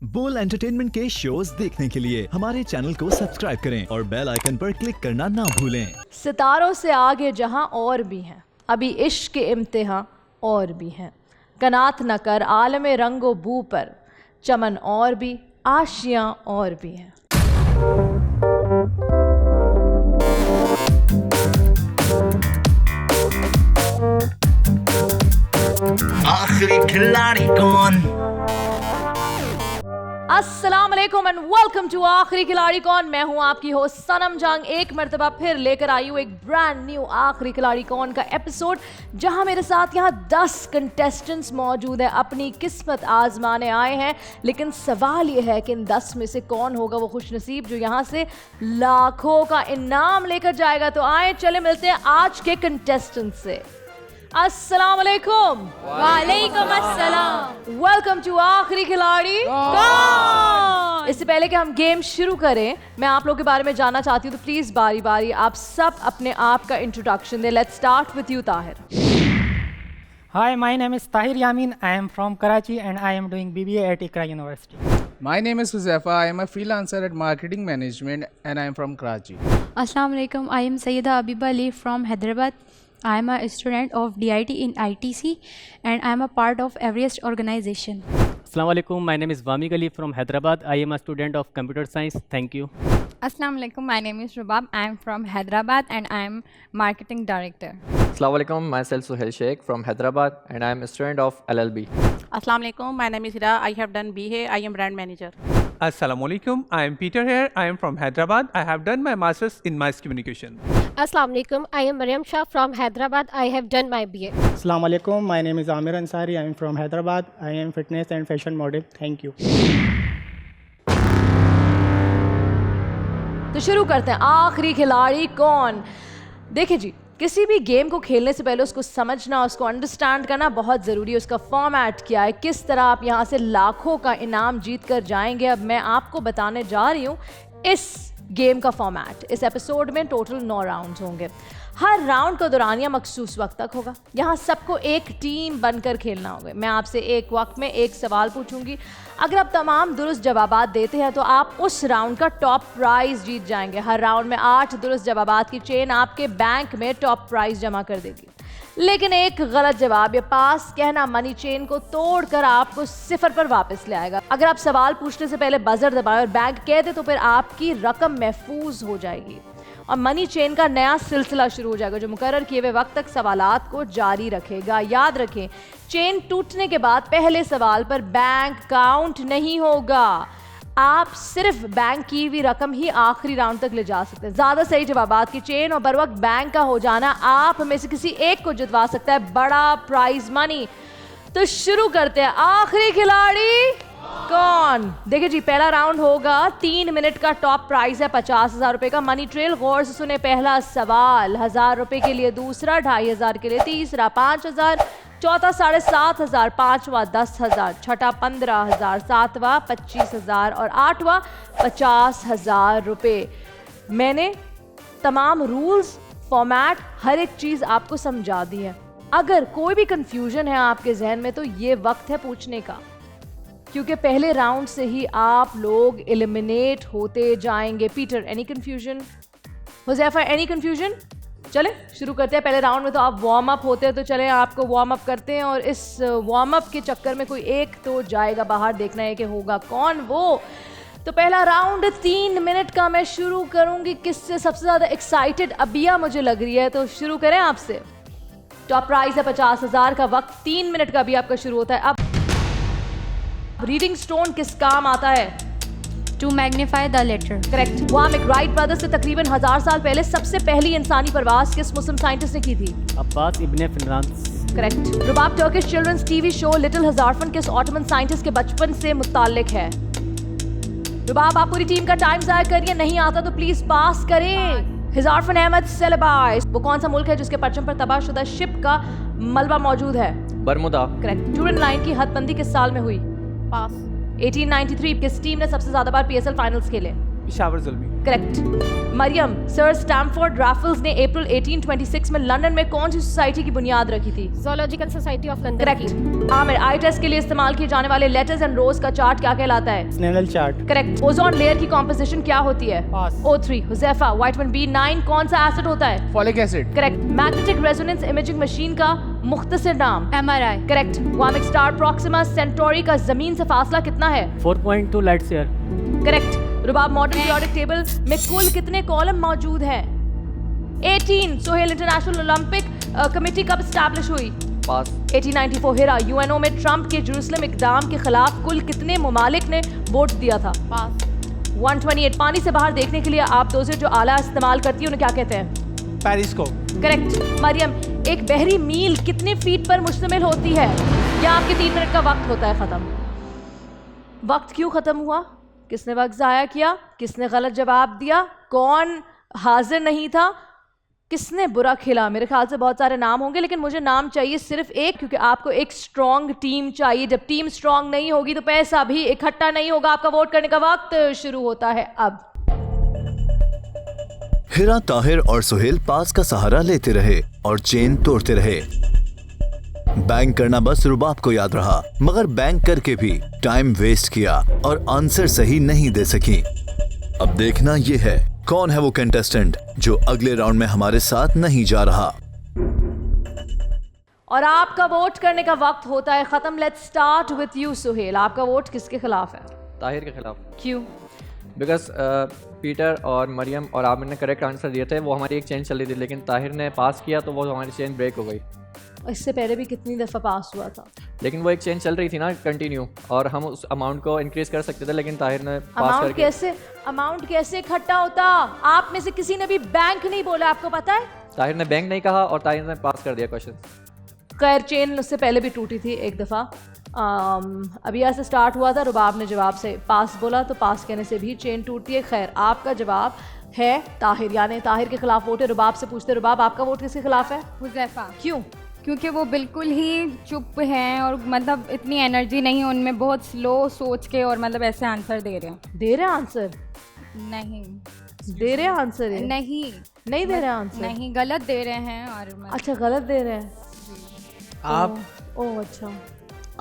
बोल एंटरटेनमेंट के शोज देखने के लिए हमारे चैनल को सब्सक्राइब करें और बेल आइकन पर क्लिक करना ना भूलें। सितारों से आगे जहां और भी हैं, अभी इश्क के इम्तिहान और भी हैं। कनात न कर आलमे रंगो बू पर, चमन और भी, आशियां और भी हैं। आखिरी खिलाड़ी कौन? अस्सलाम वालेकुम एंड वेलकम टू आखिरी खिलाड़ी कौन। मैं हूं आपकी होस्ट सनम जंग। एक मर्तबा फिर लेकर आई हूं एक ब्रांड न्यू आखिरी खिलाड़ी कौन का एपिसोड, जहां मेरे साथ यहां 10 कंटेस्टेंट्स मौजूद हैं, अपनी किस्मत आजमाने आए हैं। लेकिन सवाल यह है कि इन 10 में से कौन होगा वो खुशनसीब जो यहां से लाखों का इनाम लेकर जाएगा। तो आए चले मिलते हैं आज के कंटेस्टेंट से। अस्सलाम वालेकुम। वालेकुम अस्सलाम। वेलकम टू आखिरी खिलाड़ी कौन। इससे पहले कि हम गेम शुरू करें, मैं आप लोगों के बारे में जानना चाहती हूँ, तो प्लीज बारी बारी आप सब अपने आप का इंट्रोडक्शन दें। Let's start with you Tahir. Hi, my name is Tahir Yamin. I am from Karachi and I am doing BBA at Iqra University. My name is Huzaifa. I am a freelancer at marketing management and I am from Karachi. Assalamu alaikum. I am Sayyida Abiba Ali from Hyderabad. I am a student of DIT in ITC and I am a part of Everest organization. Assalamu alaikum. My name is Vamik Ali from Hyderabad. I am a student of computer science. Thank you. Assalamu alaikum. My name is Rubab. I am from Hyderabad and I am marketing director. Assalamu alaikum. Myself Suhail Sheikh from Hyderabad and I am a student of LLB. Assalamu alaikum. My name is Hira. I have done BA. I am brand manager. Assalamu alaikum. I am Peter here. I am from Hyderabad. I have done my masters in mass communication. Assalamu alaikum. I am Maryam Shah from Hyderabad. I have done my BA. Assalamu alaikum. My name is Amir Ansari. I am from Hyderabad. I am fitness and fashion model. Thank you. तो शुरू करते हैं आखिरी खिलाड़ी कौन। देखिए जी, किसी भी गेम को खेलने से पहले उसको समझना, उसको अंडरस्टैंड करना बहुत ज़रूरी है। उसका फॉर्मेट क्या है, किस तरह आप यहाँ से लाखों का इनाम जीत कर जाएंगे। अब मैं आपको बताने जा रही हूँ इस गेम का फॉर्मेट। इस एपिसोड में टोटल 9 राउंड्स होंगे। हर राउंड का दौरानिया मखसूस वक्त तक होगा। यहाँ सबको एक टीम बनकर खेलना होगा। मैं आपसे एक वक्त में एक सवाल पूछूंगी। अगर आप तमाम दुरुस्त जवाबात देते हैं तो आप उस राउंड का टॉप प्राइज़ जीत जाएंगे। हर राउंड में 8 दुरुस्त जवाबात की चेन आपके बैंक में टॉप प्राइज़ जमा कर देगी। लेकिन एक गलत जवाब या पास कहना मनी चेन को तोड़कर आपको 0 पर वापस ले आएगा। अगर आप सवाल पूछने से पहले बजर दबाएं और बैंक कह दे तो फिर आपकी रकम महफूज हो जाएगी और मनी चेन का नया सिलसिला शुरू हो जाएगा जो मुकर्रर किए हुए वक्त तक सवालात को जारी रखेगा। याद रखें, चेन टूटने के बाद पहले सवाल पर बैंक काउंट नहीं होगा। आप सिर्फ बैंक की हुई रकम ही आखिरी राउंड तक ले जा सकते हैं। ज़्यादा सही जवाबात की चेन और बर वक्त बैंक का हो जाना आप में से किसी एक को जितवा सकता है बड़ा प्राइज मनी। तो शुरू करते हैं आखिरी खिलाड़ी कौन। देखिए जी, पहला राउंड होगा 3 मिनट का। टॉप प्राइस है 50,000 रुपए का मनी ट्रेल। गौर से सुने पहला सवाल। 1,000 रुपए के लिए दूसरा, 2,500 के लिए तीसरा, 5,000, चौथा 7,500, पांचवा 10,000, छठा 15,000, सातवां 25,000 और आठवां 50,000 रुपए। मैंने तमाम रूल्स, फॉर्मेट, हर एक चीज आपको समझा दी है। अगर कोई भी कंफ्यूजन है आपके जहन में तो ये वक्त है पूछने का, क्योंकि पहले राउंड से ही आप लोग एलिमिनेट होते जाएंगे। Peter, any confusion? Huzaifa, any confusion? चले शुरू करते हैं। पहले राउंड में तो आप वार्म अप होते हैं, तो चले आपको वार्म अप करते हैं और इस वार्म अप के चक्कर में कोई एक तो जाएगा बाहर। देखना है कि होगा कौन वो। तो पहला राउंड 3 मिनट का मैं शुरू करूंगी। किससे सबसे ज़्यादा एक्साइटेड अबिया मुझे लग रही है, तो शुरू करें आपसे। टॉप प्राइस है 50,000 का। वक्त 3 मिनट का भी आपका शुरू होता है। अब रीडिंग स्टोन किस काम आता है? To magnify the letter. Correct. Wamiq, Wright brothers से तकरीबन 1000 साल पहले सबसे पहली इंसानी परवास किस मुस्लिम साइंटिस्ट ने की थी? Abbas ibn Firnas. Correct. Rubab, Turkish children's TV show little Hezarfen किस ऑटोमन साइंटिस्ट के बचपन से मुताल्लिक है? रुबाब, आप पूरी टीम का टाइम ज़ाया करिए। नहीं आता तो प्लीज पास करें। हज़ारफन अहमद सेलेबाई, वो कौन सा मुल्क है जिसके परचम पर तबाहशुदा शिप का मलबा मौजूद है? बरमुदा। करेक्ट। टूरन लाइन की हदबंदी किस साल में हुई? पास। 1893। किस टीम ने सबसे ज्यादा बार PSL फाइनल्स खेले? Peshawar Zalmi. Correct. Mariam, sir Stamford Raffles ने अप्रैल 1826 में लंदन में कौन सी सोसाइटी की बुनियाद रखी थी? Zoological Society of London. Correct. Aamir, eye test के लिए इस्तेमाल किए जाने वाले लेटर्स एंड रोज का चार्ट क्या कहलाता है? Snellen chart. Correct. Ozone layer की कॉम्पोजिशन क्या होती है? पास। O3। हुजैफा, विटामिन B9 कौन सा एसिड होता है? Folic acid. Correct. Magnetic resonance imaging machine का मुख्तसर नाम? MRI. करेक्ट। वामिक स्टार प्रॉक्सिमा सेंटोरी का जमीन से फासला कितना है? 4.2 lights year. Correct. Rubab, modern periodic table में कुल कितने कॉलम मौजूद हैं? 18। सोहेल, इंटरनेशनल ओलंपिक कमेटी कब स्टैब्लिश हुई? पास। 1894। हिरा, यूएनओ में ट्रंप के जेरूसलम इकदाम के खिलाफ कुल कितने ममालिक ने वोट दिया था? Pass. 128। पानी से बाहर देखने के लिए आप दो से जो आला इस्तेमाल करती है उन्हें क्या कहते हैं? पेरिस्कोप। करेक्ट। मरियम, एक बहरी मील कितने फीट पर मुश्तमिल होती है? या आपके 3 मिनट का वक्त होता है खत्म। वक्त क्यों खत्म हुआ? किसने वक्त जाया किया? किसने गलत जवाब दिया? कौन हाजिर नहीं था? किसने बुरा खेला? मेरे ख्याल से बहुत सारे नाम होंगे, लेकिन मुझे नाम चाहिए सिर्फ एक, क्योंकि आपको एक स्ट्रॉन्ग टीम चाहिए। जब टीम स्ट्रॉन्ग नहीं होगी तो पैसा भी इकट्ठा नहीं होगा। आपका वोट करने का वक्त शुरू होता है अब। हिरा, ताहिर और सुहेल पास का सहारा लेते रहे और चेन तोड़ते रहे। बैंक करना बस रुबाब को याद रहा, मगर बैंक करके भी टाइम वेस्ट किया और आंसर सही नहीं दे सकी। अब देखना ये है कौन है वो कंटेस्टेंट जो अगले राउंड में हमारे साथ नहीं जा रहा। और आपका वोट करने का वक्त होता है खत्म। Let's start with you Suhail. आपका वोट किसके खिलाफ है? ताहिर के खिलाफ। क्यों? बिकॉज पीटर और मरियम और आमिर ने करेक्ट आंसर दिए थे। वो हमारी एक चेन चल रही थी, लेकिन ताहिर ने पास किया तो वो हमारी चेन ब्रेक हो गई। इससे पहले भी कितनी दफ़ा पास हुआ था? लेकिन वो एक चेन चल रही थी ना कंटिन्यू, और हम उस अमाउंट को इंक्रीज कर सकते थे, लेकिन ताहिर ने पास करके। अमाउंट कैसे इकट्ठा होता? आप में से किसी ने भी बैंक नहीं बोला, आपको पता है? ताहिर ने बैंक नहीं कहा और ताहिर ने पास कर दिया क्वेश्चन। खैर, चेन उससे पहले भी टूटी थी एक दफ़ा। अभी ऐसे स्टार्ट हुआ था, रुबाब ने जवाब से पास बोला, तो पास कहने से भी चेन टूटती है। खैर, आपका जवाब है ताहिर, यानी ताहिर के खिलाफ वोट है। रुबाब से पूछते, रुबाब आपका वोट किसके खिलाफ है? हुज़ैफा। क्यों? क्योंकि वो बिल्कुल ही चुप हैं और मतलब इतनी एनर्जी नहीं है उनमें, बहुत स्लो सोच के और मतलब ऐसे आंसर दे रहे हैं। दे रहे आंसर? नहीं दे रहे आंसर है? नहीं दे रहे आंसर? नहीं, गलत दे रहे हैं। और अच्छा, गलत दे रहे हैं आप? ओह अच्छा।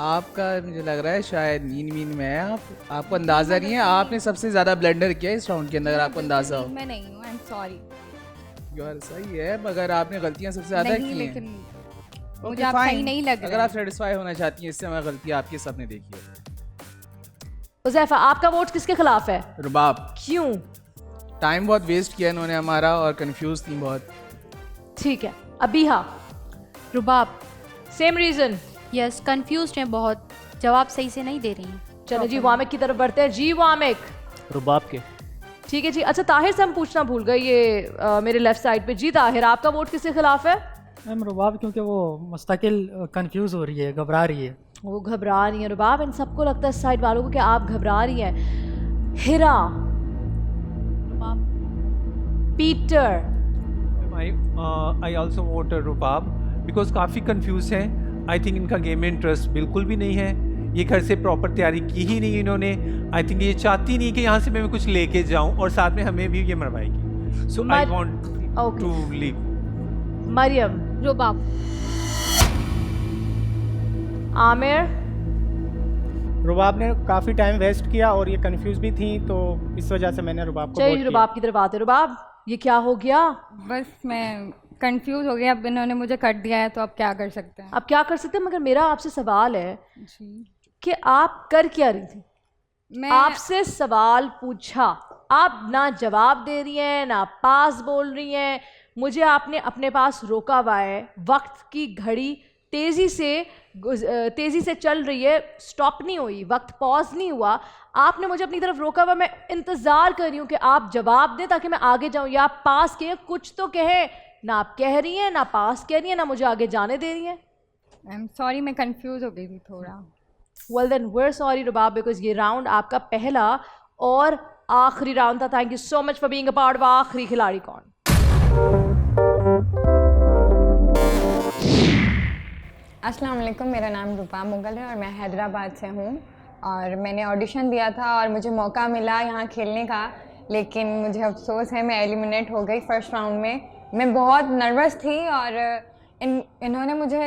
आपका मुझे लग रहा है शायद नींद में है। आपको अंदाजा नहीं है। आपने सबसे ज्यादा ब्लंडर किया इस राउंड के अंदर, आपको अंदाजा हो। मैं नहीं हूँ, आई एम सॉरी। यार सही है, मगर आपने गलतियां सबसे ज्यादा की हैं। लेकिन मुझे आप सही नहीं लग रहा। अगर आप सेटिस्फाई होना चाहती हैं इससे, मैं गलतियां आपकी सबने देखी है। हुज़ैफा, आपका वोट किसके खिलाफ है? रुबाब। क्यों? टाइम बहुत वेस्ट किया इन्होंने हमारा और कंफ्यूज थी बहुत। ठीक है। Abiha? Rubab. Same reason? Yes, confused हैं बहुत, जवाब सही से नहीं दे रही हैं। चलो जी, वामिक की तरफ बढ़ते हैं। जी वामिक। रुबाब के। ठीक है जी। अच्छा, ताहिर से हम पूछना भूल गए, ये मेरे लेफ्ट साइड पे। जी ताहिर, आपका वोट किसके खिलाफ है? मैम रुबाब, क्योंकि वो मुस्तकिल कंफ्यूज हो रही है, घबरा रही है। वो घबरा रही है रुबाब। इन सबको लगता है साइड वालों को कि आप घबरा रही हैं। Hira? Peter? I also vote Rubab, because काफ़ी कंफ्यूज हैं। आई थिंक इनका गेम में इंटरेस्ट बिल्कुल भी नहीं है। ये घर से प्रॉपर तैयारी की ही नहीं इन्होंने। आई थिंक ये चाहती नहीं कि यहाँ से मैं कुछ लेके जाऊँ और साथ में हमें भी ये मरवाएगी। So I want to leave. Mariam? Rubab. Aamir? Rubab ने काफ़ी टाइम वेस्ट किया और ये कंफ्यूज भी थी, तो इस वजह से मैंने रुबाब को वोट चलिए किया। रुबाब की तरफ आते। रुबाब, ये क्या हो गया? बस मैं कंफ्यूज हो गया। अब इन्होंने मुझे कट दिया है, तो अब क्या कर सकते हैं? अब क्या कर सकते हैं, मगर मेरा आपसे सवाल है जी कि आप कर क्या रही थी? मैं आपसे सवाल पूछा, आप ना जवाब दे रही हैं, ना पास बोल रही हैं। मुझे आपने अपने पास रोका हुआ है। वक्त की घड़ी तेज़ी से चल रही है, स्टॉप नहीं हुई, वक्त पॉज नहीं हुआ। आपने मुझे अपनी तरफ रोका हुआ। मैं इंतज़ार कर रही हूँ कि आप जवाब दें ताकि मैं आगे जाऊँ, या आप पास कहें, कुछ तो कहें। ना आप कह रही हैं, ना पास कह रही हैं, ना मुझे आगे जाने दे रही हैं। आई एम सॉरी, मैं कंफ्यूज हो गई थी थोड़ा। Well then we are sorry Rubab, because ये राउंड आपका पहला और आखिरी राउंड था। Thank you so much for being a part of आखिरी खिलाड़ी कौन। अस्सलाम वालेकुम, मेरा नाम रूपा मुगल है और मैं हैदराबाद से हूँ। और मैंने ऑडिशन दिया था और मुझे मौका मिला यहाँ खेलने का, लेकिन मुझे अफसोस है मैं एलिमिनेट हो गई फर्स्ट राउंड में। मैं बहुत नर्वस थी और इन्होंने मुझे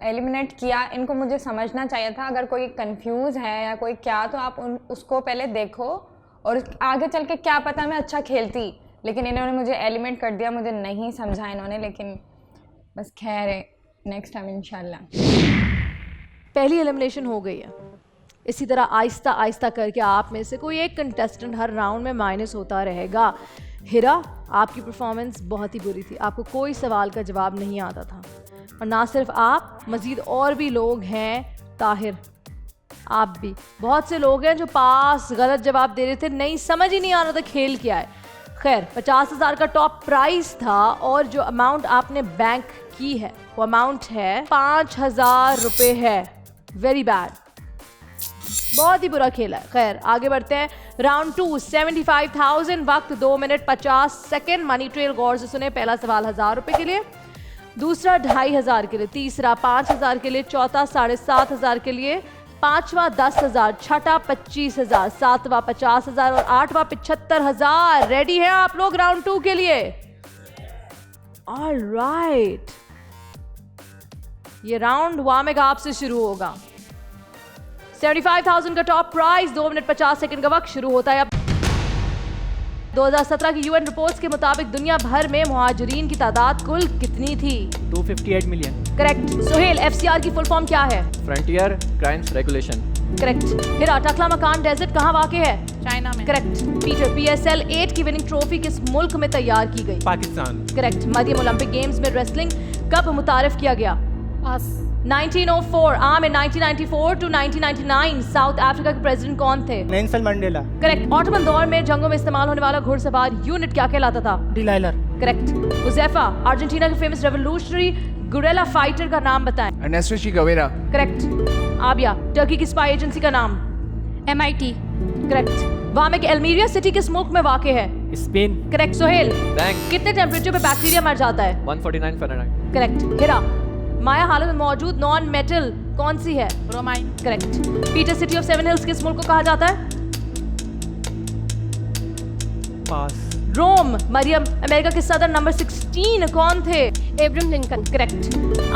एलिमिनेट किया। इनको मुझे समझना चाहिए था, अगर कोई कंफ्यूज है या कोई क्या, तो आप उसको पहले देखो और आगे चल के क्या पता मैं अच्छा खेलती। लेकिन इन्होंने मुझे एलिमिनेट कर दिया, मुझे नहीं समझा इन्होंने, लेकिन बस खैर है, नेक्स्ट टाइम इंशाल्लाह। पहली एलिमिनेशन हो गई है। इसी तरह आहिस्ता आहिस्ता करके आप में से कोई एक कंटेस्टेंट हर राउंड में माइनस होता रहेगा। हिरा, आपकी परफॉर्मेंस बहुत ही बुरी थी, आपको कोई सवाल का जवाब नहीं आता था। और ना सिर्फ आप, मज़ीद और भी लोग हैं। ताहिर, आप भी, बहुत से लोग हैं जो पास गलत जवाब दे रहे थे, नहीं समझ ही नहीं आ रहा था खेल क्या है। खैर, 50,000 का टॉप प्राइस था और जो अमाउंट आपने बैंक की है वो अमाउंट है 5,000 रुपये है। वेरी बैड, बहुत ही बुरा खेला है। खैर, आगे बढ़ते हैं। राउंड 2, 75,000, वक्त 2 मिनट 50 सेकेंड। मनी ट्रेल गौर से सुने। पहला सवाल 1,000 रुपये के लिए, दूसरा 2,500 के लिए, तीसरा 5,000 के लिए, चौथा 7,500 के लिए, पांचवा 10,000, छठा 25,000, सातवां 50,000 और आठवां 75,000। रेडी हैं आप लोग राउंड 2 के लिए? ऑलराइट, ये राउंड वामिक आपसे शुरू होगा। 75,000 का टॉप प्राइस, 2 मिनट 50 सेकंड का वक्त शुरू होता है अब। 2017 की यूएन रिपोर्ट्स के मुताबिक दुनिया भर में मुहाजिरीन की तादाद कुल कितनी थी? 258 मिलियन। करेक्ट। सोहेल, एफसीआर की फुल फॉर्म क्या है? Frontier crimes regulation. करेक्ट। हिरा, टकला मकान डेजर्ट कहाँ वाक़ है? चाइना में। करेक्ट। पीटर, PSL 8 की विनिंग ट्रॉफी किस मुल्क में तैयार की गई? Pakistan. Correct. Mariam, Olympic games में रेसलिंग कब मुतारिफ किया गया? पास। 1904। आम, 1994 टू 1999 साउथ अफ्रीका के प्रेसिडेंट कौन थे? Nelson Mandela. करेक्ट। ऑटोमन दौर में जंगों में इस्तेमाल होने वाला घुड़सवार यूनिट क्या कहलाता था? डिलाइलर। करेक्ट। हुज़ैफा, अर्जेंटीना के फेमस रेवोल्यूशनरी गुरेला फाइटर का नाम बताएं। Ernesto Che Guevara. Correct. Abia, Turkey की स्पाई एजेंसी का नाम? MIT। Correct. Wamiq, Almeria city किस मुल्क में वाक़ है? स्पेन। करेक्ट। सोहेल, बैंक। कितने टेम्परेचर पे बैक्टीरिया मर जाता है? 149 फ़ारेनहाइट। करेक्ट। हिरा, माया हालत में मौजूद नॉन मेटल कौन सी है? Bromine. Correct. Peter, city of 7 hills किस मुल्क को कहा जाता है? पास। रोम। मरियम, अमेरिका के सदर नंबर 16 कौन थे? Abraham Lincoln. करेक्ट।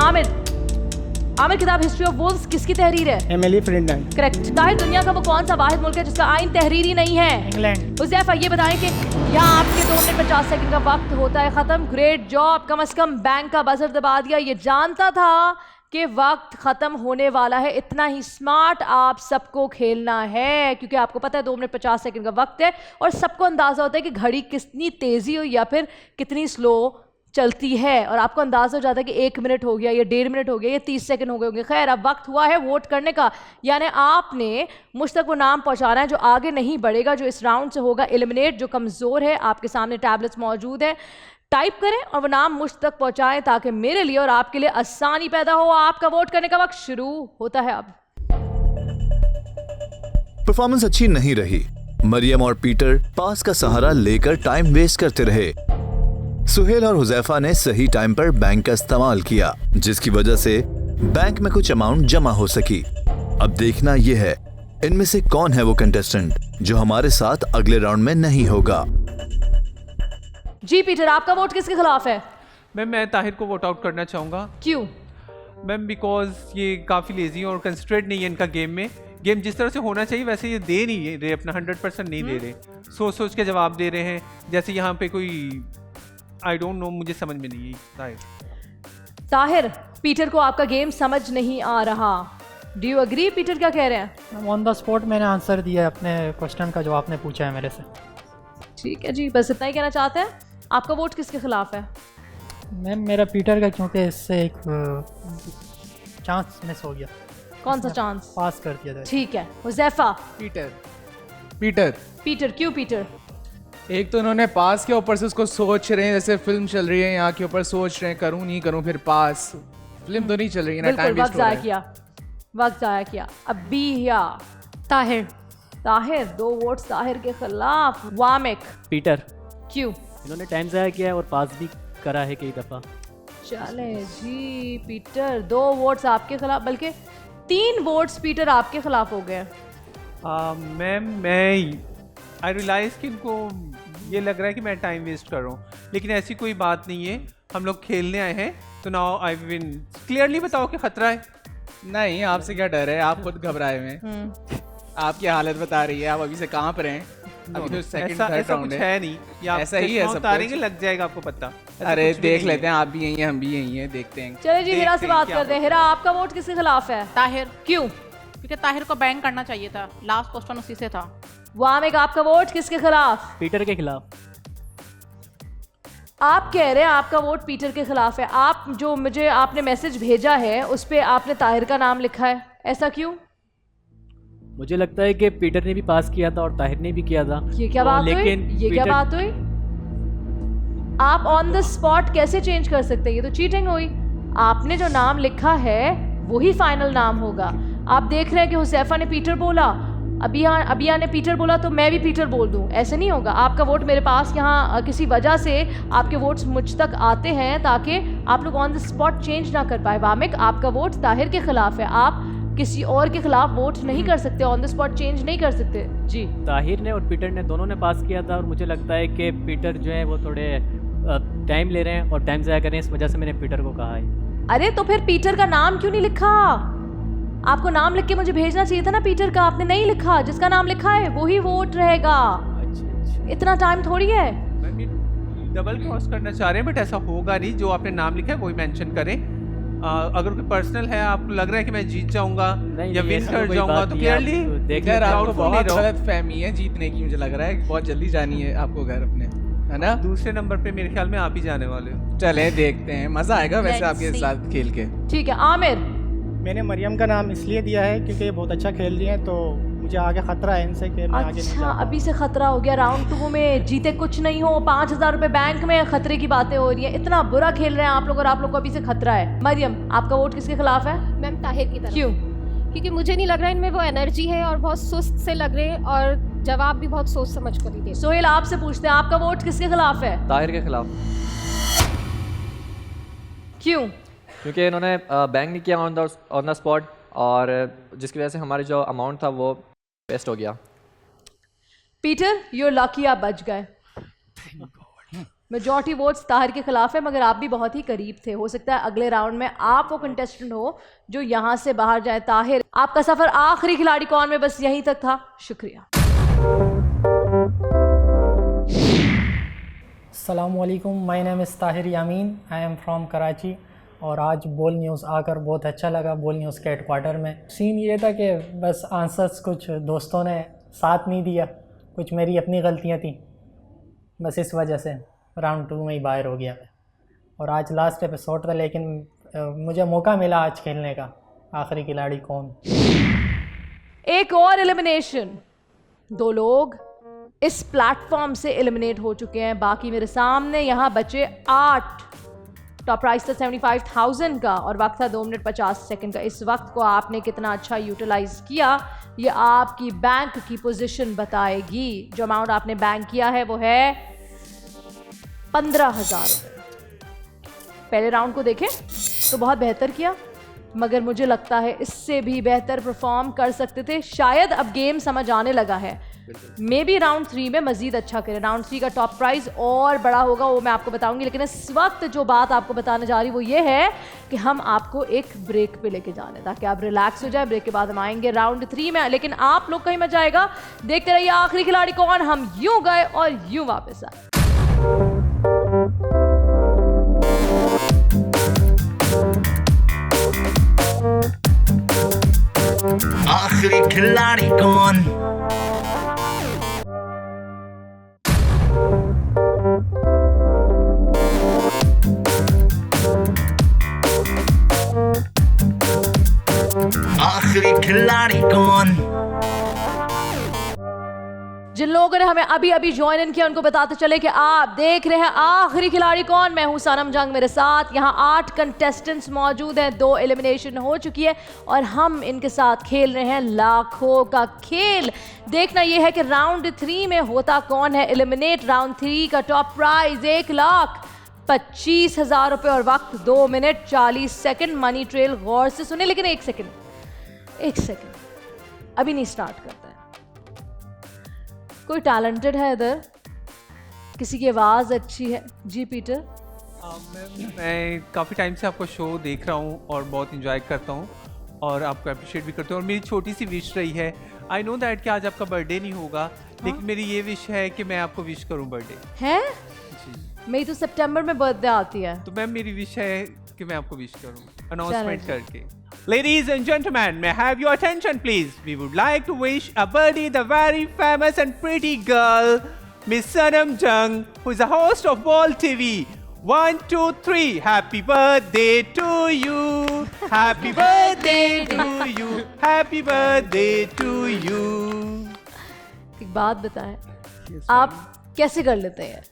आमिर, किताब हिस्ट्री ऑफ वुल्व्स किसकी तहरीर है? एमिली फ्रिडलैंड। करेक्ट। ताहिर, दुनिया का वो कौन सा वाहिद मुल्क है जिसका आइन तहरीरी नहीं है? इंग्लैंड। हुज़ैफा, ये बताएं कि यहाँ आपके 2 मिनट 50 सेकंड का वक्त होता है खत्म। ग्रेट जॉब, कम से कम बैंक का बजर दबा दिया। ये जानता था कि वक्त खत्म होने वाला है, इतना ही स्मार्ट आप सबको खेलना है, क्योंकि आपको पता है 2 मिनट 50 सेकंड का वक्त है और सबको अंदाजा होता है कि घड़ी कितनी तेजी हो या फिर कितनी स्लो चलती है, और आपको अंदाजा हो जाता है कि 1 मिनट हो गया या 1.5 मिनट हो गया या 30 सेकंड हो गए होंगे। खैर, अब वक्त हुआ है वोट करने का, यानी आपने मुझ तक वो नाम पहुंचाना है जो आगे नहीं बढ़ेगा, जो इस राउंड से होगा एलिमिनेट, जो कमज़ोर है। आपके सामने टैबलेट्स मौजूद है, टाइप करें और वो नाम मुझ तक पहुंचाएं ताकि मेरे लिए और आपके लिए आसानी पैदा हो। आपका वोट करने का वक्त शुरू होता है अब। परफॉर्मेंस अच्छी नहीं रही। मरियम और पीटर पास का सहारा लेकर टाइम वेस्ट करते रहे। सुहेल और हुज़ैफा ने सही टाइम पर बैंक का इस्तेमाल किया, जिसकी वजह से बैंक में कुछ अमाउंट जमा हो सकी। अब देखना यह है इनमें से कौन है वो कंटेस्टेंट जो हमारे साथ अगले राउंड में नहीं होगा। जी पीटर, आपका वोट किसके खिलाफ है? मैम, मैं ताहिर को वोट आउट करना चाहूँगा। क्यों? मैम, बिकॉज ये काफ़ी लेजी और कंसंट्रेट नहीं है इनका गेम में। गेम जिस तरह से होना चाहिए वैसे ये दे नहीं रहे, अपना 100% नहीं दे रहे, सोच सोच के जवाब दे रहे हैं, जैसे यहाँ पे कोई आई डोंट नो, मुझे समझ में नहीं आई। ताहिर, पीटर को आपका गेम समझ नहीं आ रहा। Do you agree? पीटर क्या कह रहे हैं? ऑन द स्पॉट मैंने आंसर दिया है अपने क्वेश्चन का जो आपने पूछा है मेरे से। ठीक है जी, बस इतना ही कहना चाहते हैं। आपका वोट किसके खिलाफ है? मैम, मेरा पीटर का, क्योंकि इससे एक चांस मिस हो गया। कौन सा चांस? पास कर दिया जाए। ठीक है। हुज़ैफा? पीटर। पीटर। पीटर, क्यों पीटर? एक तो उन्होंने पास के ऊपर से उसको सोच रहे हैं, जैसे फिल्म चल रही है यहाँ के ऊपर, सोच रहे हैं करूँ नहीं करूँ, फिर पास। फिल्म तो नहीं चल रही है ना, टाइम वेस्ट हो रहा है। वक्त ज़ाया किया। अब बिया। ताहिर। ताहिर, 2 वोट ताहिर के खिलाफ। वामिक? पीटर। क्यों? इन्होंने टाइम ज़ाया किया है और पास भी करा है कई दफ़ा। चले जी पीटर, 2 वोट्स आपके खिलाफ, बल्कि 3 वोट्स पीटर आपके खिलाफ हो गए। मैम, मैं आई रियलाइज़ कि इनको ये लग रहा है कि मैं टाइम वेस्ट कर रहा हूँ, लेकिन ऐसी कोई बात नहीं है, हम लोग खेलने आए हैं। तो नाउ आई विन। क्लियरली बताओ कि खतरा है। नहीं, आपसे क्या डर है, आप खुद घबराए हुए हैं। आपकी हालत बता रही है, आप अभी से कांप रहे हैं। अभी तो सेकंड थर्ड राउंड है नहीं, या ऐसा ही है, सब उतारेंगे लग जाएगा आपको पता। अरे देख लेते हैं, आप भी यही हैं, हम भी यही हैं, देखते हैं। चलिए जी, हिरा से बात करते हैं। हिरा, आपका वोट किसके खिलाफ है? ताहिर। क्यों? क्योंकि ताहिर को बैन करना चाहिए था, लास्ट क्वेश्चन उसी से था। वामिक, आपका वोट किसके खिलाफ? पीटर के खिलाफ। आप कह रहे हैं आपका वोट पीटर के खिलाफ है। आप जो मुझे आपने मैसेज भेजा है उस पे आपने ताहिर का नाम लिखा है, ऐसा क्यों? मुझे लगता है कि पीटर ने भी पास किया था और ताहिर ने भी किया था। ये क्या बात हुई? ये क्या बात हुई? आप ऑन द स्पॉट कैसे चेंज कर सकते हैं? ये तो चीटिंग हुई। आपने जो नाम लिखा है वही फाइनल नाम होगा। आप देख रहे हैं कि हुसैफा ने पीटर बोला, अबिया ने पीटर बोला, तो मैं भी पीटर बोल दूं, ऐसे नहीं होगा। आपका वोट मेरे पास यहाँ किसी वजह से आपके वोट्स मुझ तक आते हैं ताकि आप लोग ऑन द स्पॉट चेंज ना कर पाए। वामिक, आपका वोट ताहिर के खिलाफ है। आप किसी और के खिलाफ वोट नहीं कर सकते, ऑन द स्पॉट चेंज नहीं कर सकते। जी, ताहिर ने और पीटर ने दोनों ने पास किया था और मुझे लगता है कि पीटर जो है वो थोड़े टाइम ले रहे हैं और टाइम ज़ाया कर रहे हैं, इस वजह से मैंने पीटर को कहा है। अरे तो फिर पीटर का नाम क्यों नहीं लिखा? आपको नाम लिख के मुझे भेजना चाहिए था ना पीटर का, आपने नहीं लिखा। जिसका नाम लिखा है वही वोट रहेगा। अच्छा। इतना टाइम थोड़ी है। डबल क्रॉस करना चाह रहे हैं, बट ऐसा होगा नहीं। जो आपने नाम लिखा है वही मेंशन करें। अगर कोई पर्सनल है, आपको लग रहा है कि मैं जीत जाऊंगा या विन कर जाऊंगा, तो क्लियरली देखकर आपको बहुत गलत फहमी है जीतने की। मुझे लग रहा है बहुत जल्दी जानी है आपको घर अपने, है ना? दूसरे नंबर पे मेरे ख्याल में आप ही जाने वाले हो। चले देखते हैं, मजा आएगा वैसे आपके साथ खेल के। ठीक है, आमिर। मैंने मरियम का नाम इसलिए दिया है क्योंकि ये बहुत अच्छा खेल रही हैं, तो मुझे आगे खतरा है इनसे कि मैं आगे नहीं जा। अभी से खतरा हो गया। राउंड 2 में जीते कुछ नहीं हो, 5000 रुपए बैंक में, खतरे की बातें हो रही हैं। इतना बुरा खेल रहे हैं आप लोग और आप लोग को अभी से खतरा है। मरियम, आपका वोट किसके खिलाफ है? मैम ताहिर की तरफ। क्यों? क्योंकि मुझे नहीं लग रहा इनमें वो एनर्जी है और बहुत सुस्त से लग रहे हैं और जवाब भी बहुत सोच समझ कर ही दे। सोहेल, आपसे पूछते हैं, आपका वोट किसके खिलाफ है? ताहिर के खिलाफ। क्यों? क्योंकि इन्होंने बैंक नहीं किया ऑन द स्पॉट, और जिसकी वजह से हमारे जो अमाउंट था वो वेस्ट हो गया। पीटर, यूर लकी, आप बच गए। मेजॉरिटी वोट्स ताहिर के खिलाफ है, मगर आप भी बहुत ही करीब थे। हो सकता है अगले राउंड में आप वो कंटेस्टेंट हो जो यहाँ से बाहर जाए। ताहिर, आपका सफर आखिरी खिलाड़ी कौन में बस यहीं तक था। शुक्रिया। अस्सलामुअलैकुम, my name is Tahir Yameen, I am from Karachi. और आज बोल न्यूज़ आकर बहुत अच्छा लगा। बोल न्यूज़ के हेडक्वार्टर में सीन ये था कि बस आंसर्स कुछ दोस्तों ने साथ नहीं दिया, कुछ मेरी अपनी गलतियाँ थी, बस इस वजह से राउंड 2 में ही बाहर हो गया मैं। और आज लास्ट एपिसोड था, लेकिन मुझे मौका मिला आज खेलने का। आखिरी खिलाड़ी कौन? एक और एलिमिनेशन। 2 लोग इस प्लेटफॉर्म से एलिमिनेट हो चुके हैं। बाकी मेरे सामने यहाँ बचे 8। टॉप प्राइस था 75,000 का और वक्त था 2 मिनट 50 सेकंड का। इस वक्त को आपने कितना अच्छा यूटिलाइज किया ये आपकी बैंक की पोजीशन बताएगी। जो अमाउंट आपने बैंक किया है वो है 15,000 रुपये। पहले राउंड को देखें तो बहुत बेहतर किया, मगर मुझे लगता है इससे भी बेहतर परफॉर्म कर सकते थे। शायद अब गेम समझ आने लगा है, मे बी राउंड 3 में मजीद अच्छा करें। राउंड 3 का टॉप प्राइस और बड़ा होगा, वो मैं आपको बताऊंगी। लेकिन इस वक्त जो बात आपको बताने जा रही वो ये है कि हम आपको एक ब्रेक पे लेके जाने, ताकि आप रिलैक्स हो जाए। ब्रेक के बाद हम आएंगे राउंड 3 में, लेकिन आप लोग कहीं मजा आएगा। देखते रहिए आखिरी खिलाड़ी कौन। हम यूं गए और यूं वापस आए। आखिरी खिलाड़ी कौन? आखिरी खिलाड़ी कौन? जिन लोगों ने हमें अभी अभी ज्वाइन इन किया उनको बताते चले कि आप देख रहे हैं आखिरी खिलाड़ी कौन। मैं हूं सनम जंग, मेरे साथ यहाँ 8 कंटेस्टेंट्स मौजूद हैं। 2 एलिमिनेशन हो चुकी है और हम इनके साथ खेल रहे हैं लाखों का खेल। देखना यह है कि राउंड 3 में होता कौन है एलिमिनेट। राउंड 3 का टॉप प्राइज 1,25,000 रुपये और वक्त 2 मिनट 40 सेकंड। मनी ट्रेल गौर से सुने, लेकिन एक सेकंड अभी नहीं स्टार्ट करता है। कोई टैलेंटेड है इधर? किसी की आवाज़ अच्छी है? जी पीटर। मैं काफ़ी टाइम से आपका शो देख रहा हूँ और बहुत इंजॉय करता हूँ और आपको अप्रिशिएट भी करता हूँ। और मेरी छोटी सी विश रही है, आई नो दैट कि आज आपका बर्थडे नहीं होगा, लेकिन मेरी ये विश है कि मैं आपको विश करूँ बर्थडे। है? मेरी तो सितंबर में बर्थडे आती है। तो मैम मेरी विश है कि मैं आपको विश करूँ अनाउंसमेंट करके। Ladies and gentlemen, may I have your attention please? We would like to wish a birthday the very famous and pretty girl, Miss Sanam Jung, who is the host of Ball TV. 1, 2, 3. Happy birthday to you. Happy birthday to you. Happy birthday to you. एक बात बताएं, आप कैसे कर लेते हैं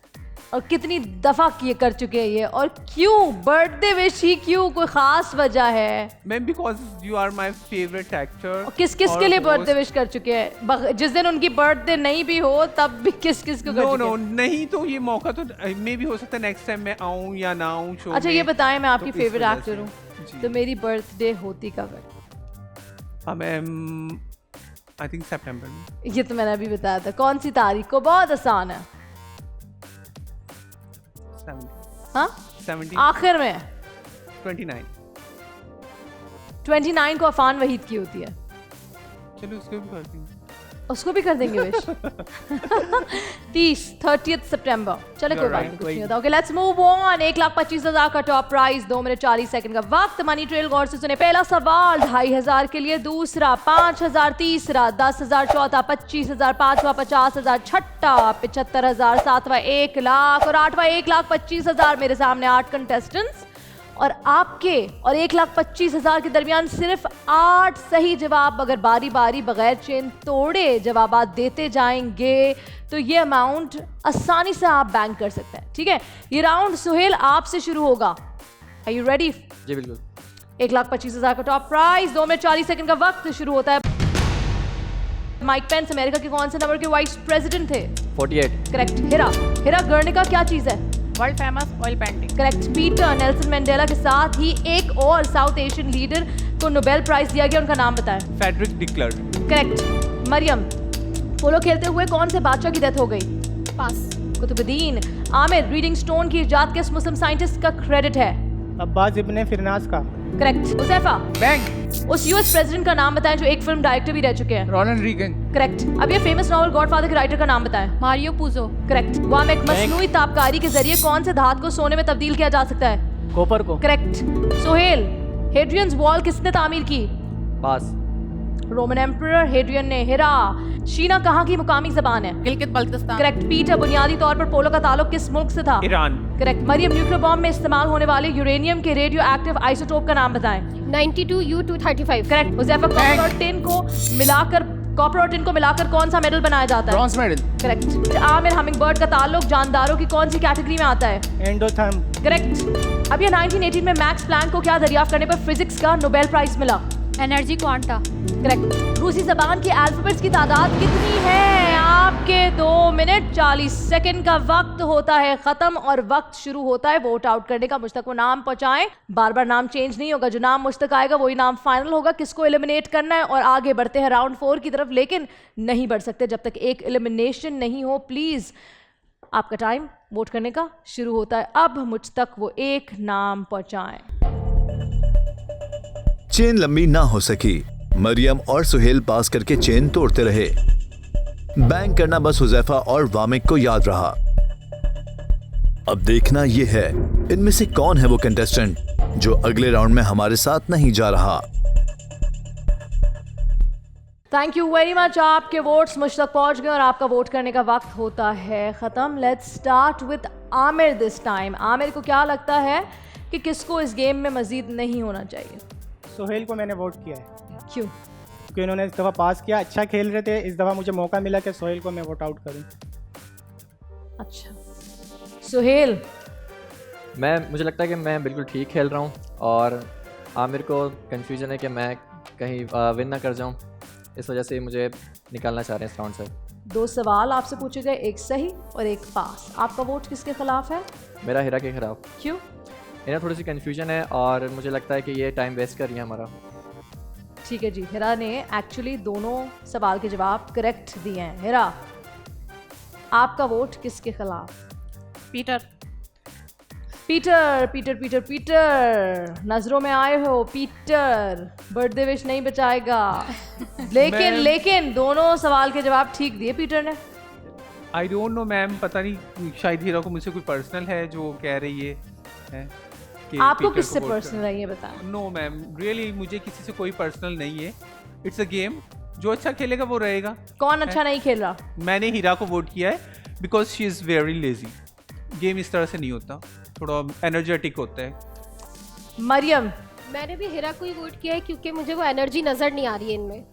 और कितनी दफा किए कर चुके हैं ये, और क्यों बर्थडे विश ही क्यों? कोई खास वजह है? Ma'am because you are my favourite actor. किस किस के लिए बर्थडे विश कर चुके हैं? जिस दिन उनकी बर्थडे नहीं भी हो तब भी किस किस को कर चुके हैं? नो नहीं, तो ये मौका तो मे भी हो सकता है नेक्स्ट टाइम मैं आऊँ या ना आऊँ शो में। अच्छा ये बताएं, मैं आपकी फेवरेट एक्टर हूँ, तो मेरी बर्थडे होती कब है? मैम आई थिंक सितंबर में। ये तो मैंने अभी बताया था। कौन सी तारीख को? बहुत आसान है। हाँ? 17 आखिर में 29 को अफान वहीद की होती है। चलो उसको भी कर देंगे। उसको भी कर देंगे विश। 30 सितंबर। चलो कोई बात नहीं, कुछ नहीं होता। Okay let's move on. 1,25,000 का टॉप प्राइस, 2 मिनट 40 सेकंड का वक्त। मनी ट्रेल गौर से सुने। पहला सवाल 2,500 के लिए, दूसरा 5,000, तीसरा 10,000, चौथा 25,000, पांचवा 50,000, छठा 75,000, सातवां 1 लाख और आठवां 1,25,000। मेरे सामने 8 कंटेस्टेंट्स और आपके और 1,25,000 के दरमियान सिर्फ 8 सही जवाब। अगर बारी बारी बगैर चेन तोड़े जवाब देते जाएंगे तो ये अमाउंट आसानी से आप बैंक कर सकते हैं। ठीक है, ये राउंड सुहेल आपसे शुरू होगा। Are you ready? जी बिल्कुल। 1,25,000 का टॉप प्राइस, 2 मिनट 40 सेकंड का वक्त शुरू होता है। माइक पेंस अमेरिका के कौन से नंबर के वाइस प्रेसिडेंट थे? 48। करेक्ट। हिरा गर्निका क्या चीज है? World famous oil painting. Correct. Peter Nelson Mandela के साथ ही एक और साउथ एशियन लीडर को नोबेल प्राइज दिया गया, उनका नाम बताएं। फ्रेडरिक डिक्लर्क। करेक्ट। मरियम, पोलो खेलते हुए कौन से बादशाह की डेथ हो गई? पास। कुतुबुद्दीन। आमिर, रीडिंग स्टोन की इजाद किस मुस्लिम साइंटिस्ट का क्रेडिट है? अब्बास इब्ने फिरनास का। करेक्ट। हुज़ैफा, बैंक। उस यूएस प्रेसिडेंट का नाम बताएं जो एक फिल्म डायरेक्टर भी रह चुके हैं। Ronald Reagan. करेक्ट। अब ये फेमस नॉवल गॉडफादर के राइटर का नाम बताएं। मारियो पुजो। करेक्ट। वामेक, मसनूई तापकारी के जरिए कौन से धातु को सोने में तब्दील किया जा सकता है? कॉपर को। करेक्ट। सोहेल, हेड्रियंस वॉल किसने तामीर की? पास। रोमन एम्परर हेड्रियन ने। हिरा, शीना कहाँ की मुकामी जबान है? गिलगित बल्तिस्तान। करेक्ट। पीटर, बुनियादी तौर पर पोलो का ताल्लुक किस मुल्क से था? Iran. Correct. Mariam, nuclear bomb में इस्तेमाल होने वाले यूरेनियम के रेडियो एक्टिव आइसोटोप का नाम बताएं। 92U235। करेक्ट। हुज़ैफा, कॉपर और टिन को मिलाकर कौन सा मेडल बनाया जाता है? Bronze medal. Correct. Aamir, hummingbird का ताल्लुक जानदारों की कौन सी कैटेगरी में आता है? एंडोथर्म। करेक्ट। अब ये 1918 में मैक्स प्लैंक को क्या दरियाफ्त करने पर फिजिक्स का नोबेल प्राइज मिला? Energy quanta. करेक्ट। रूसी जबान के अल्फाबेट्स की तादाद कितनी है? आपके 2 मिनट 40 सेकंड का वक्त होता है खत्म और वक्त शुरू होता है वोट आउट करने का। मुझ तक वो नाम पहुंचाएं। बार बार नाम चेंज नहीं होगा, जो नाम मुझ तक आएगा वही नाम फाइनल होगा। किसको एलिमिनेट करना है और आगे बढ़ते हैं राउंड 4 की तरफ, लेकिन नहीं बढ़ सकते जब तक एक एलिमिनेशन नहीं हो। प्लीज, आपका टाइम वोट करने का शुरू होता है। अब मुझ तक वो एक नाम पहुंचाएं। चेन लंबी ना हो सकी। मरियम और सुहेल पास करके चेन तोड़ते रहे। बैंक करना बस हुज़ैफा और वामिक को याद रहा। अब देखना यह है इनमें से कौन है वो कंटेस्टेंट जो अगले राउंड में हमारे साथ नहीं जा रहा। Thank you very much. आपके वोट्स मुझ तक पहुंच गए और आपका वोट करने का वक्त होता है खत्म। Let's start with Aamir this time. Aamir को क्या लगता है कि किसको इस गेम में मजीद नहीं होना चाहिए? सोहेल को मैंने वोट किया है। क्यों? क्योंकि उन्होंने इस दफ़ा पास किया, अच्छा खेल रहे थे। इस दफ़ा मुझे मौका मिला कि सोहेल को मैं वोट आउट करूं। अच्छा सोहेल, मुझे लगता है कि मैं बिल्कुल ठीक खेल रहा हूँ और आमिर को कंफ्यूजन है कि मैं कहीं विन ना कर जाऊँ, इस वजह से मुझे निकालना चाह रहे हैं इस राउंड से। 2 सवाल आपसे पूछे गए, एक सही और एक पास। आपका वोट किसके खिलाफ है? मेरा हिरा के खिलाफ। क्यों? इन्हें थोड़ी सी कंफ्यूजन है और मुझे लगता है कि ये टाइम वेस्ट कर रही है हमारा। ठीक है जी, हिरा ने एक्चुअली दोनों सवाल के जवाब करेक्ट दिए हैं। हिरा, आपका वोट किसके खिलाफ? Peter. Peter Peter Peter Peter नजरों में आए हो पीटर, बर्थडे विश नहीं बचाएगा। लेकिन दोनों सवाल के जवाब ठीक दिए पीटर ने। आई डोंट नो मैम, पता नहीं शायद हीरा को मुझसे कोई पर्सनल है जो कह रही है कि आपको किससे पर्सनल है ये बताएं। नो मैम, रियली मुझे किसी से कोई पर्सनल नहीं है। इट्स अ गेम, जो अच्छा खेलेगा वो रहेगा। कौन अच्छा नहीं खेल रहा? मैंने हीरा को वोट किया है because she is very lazy. Game इस तरह से नहीं होता, थोड़ा एनर्जेटिक होता है। मरियम। मैंने भी हीरा को ही वोट किया है क्योंकि मुझे वो एनर्जी नज़र नहीं आ रही है इनमें।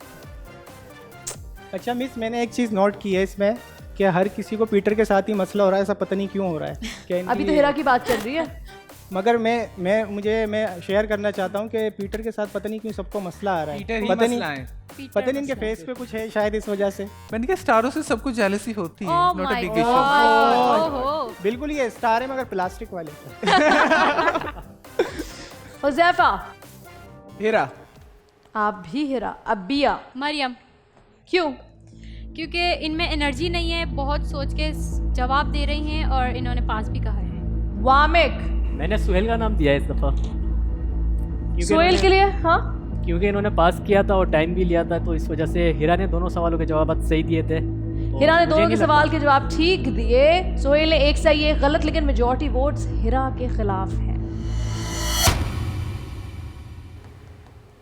अच्छा मिस, मैंने एक चीज़ नोट की है इसमें कि हर किसी को पीटर के साथ ही मसला हो रहा है, ऐसा पता नहीं क्यों हो रहा है। अभी तो हीरा की बात चल रही है। मगर मैं शेयर करना चाहता हूँ कि पीटर के साथ पता नहीं क्यों सबको मसला आ रहा है। पता नहीं इनके फेस पे कुछ है शायद इस वजह से। मैंने कहा स्टारों से सबको जेलसी होती है, नॉट अ बिग इशू। बिल्कुल ये स्टार है मगर प्लास्टिक वाले। हुज़ैफा। हीरा। आप भी हीरा। अबिया। मरियम। क्यों? क्योंकि इनमें एनर्जी नहीं है, बहुत सोच के जवाब दे रही हैं और इन्होंने पास भी कहा है। वामिक। मैंने सुहेल का नाम दिया है इस दफ़ा। सुहेल के लिए? हाँ, क्योंकि इन्होंने पास किया था और टाइम भी लिया था, तो इस वजह से हीरा ने दोनों सवालों के जवाब सही दिए थे। हीरा ने दोनों के सवाल के जवाब ठीक दिए, सुहेल ने एक सही एक गलत, लेकिन मेजॉरिटी वोट्स हीरा के खिलाफ हैं।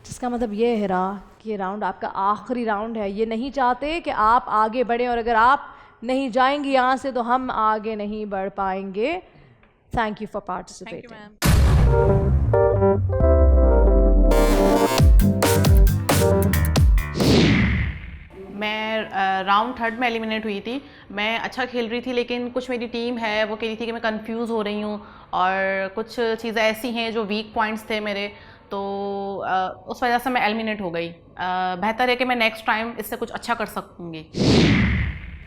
जिसका मतलब ये है हीरा कि ये राउंड आपका आखिरी राउंड है। ये नहीं चाहते कि आप आगे बढ़ें, और अगर आप नहीं जाएंगे यहाँ से तो हम आगे नहीं बढ़ पाएंगे। Thank you for participating. मैं राउंड थर्ड में एलिमिनेट हुई थी। मैं अच्छा खेल रही थी, लेकिन कुछ मेरी टीम है वो कह रही थी कि मैं कंफ्यूज हो रही हूँ और कुछ चीज़ें ऐसी हैं जो वीक पॉइंट्स थे मेरे, तो उस वजह से मैं एलिमिनेट हो गई। बेहतर है कि मैं नेक्स्ट टाइम इससे कुछ अच्छा कर सकूँगी।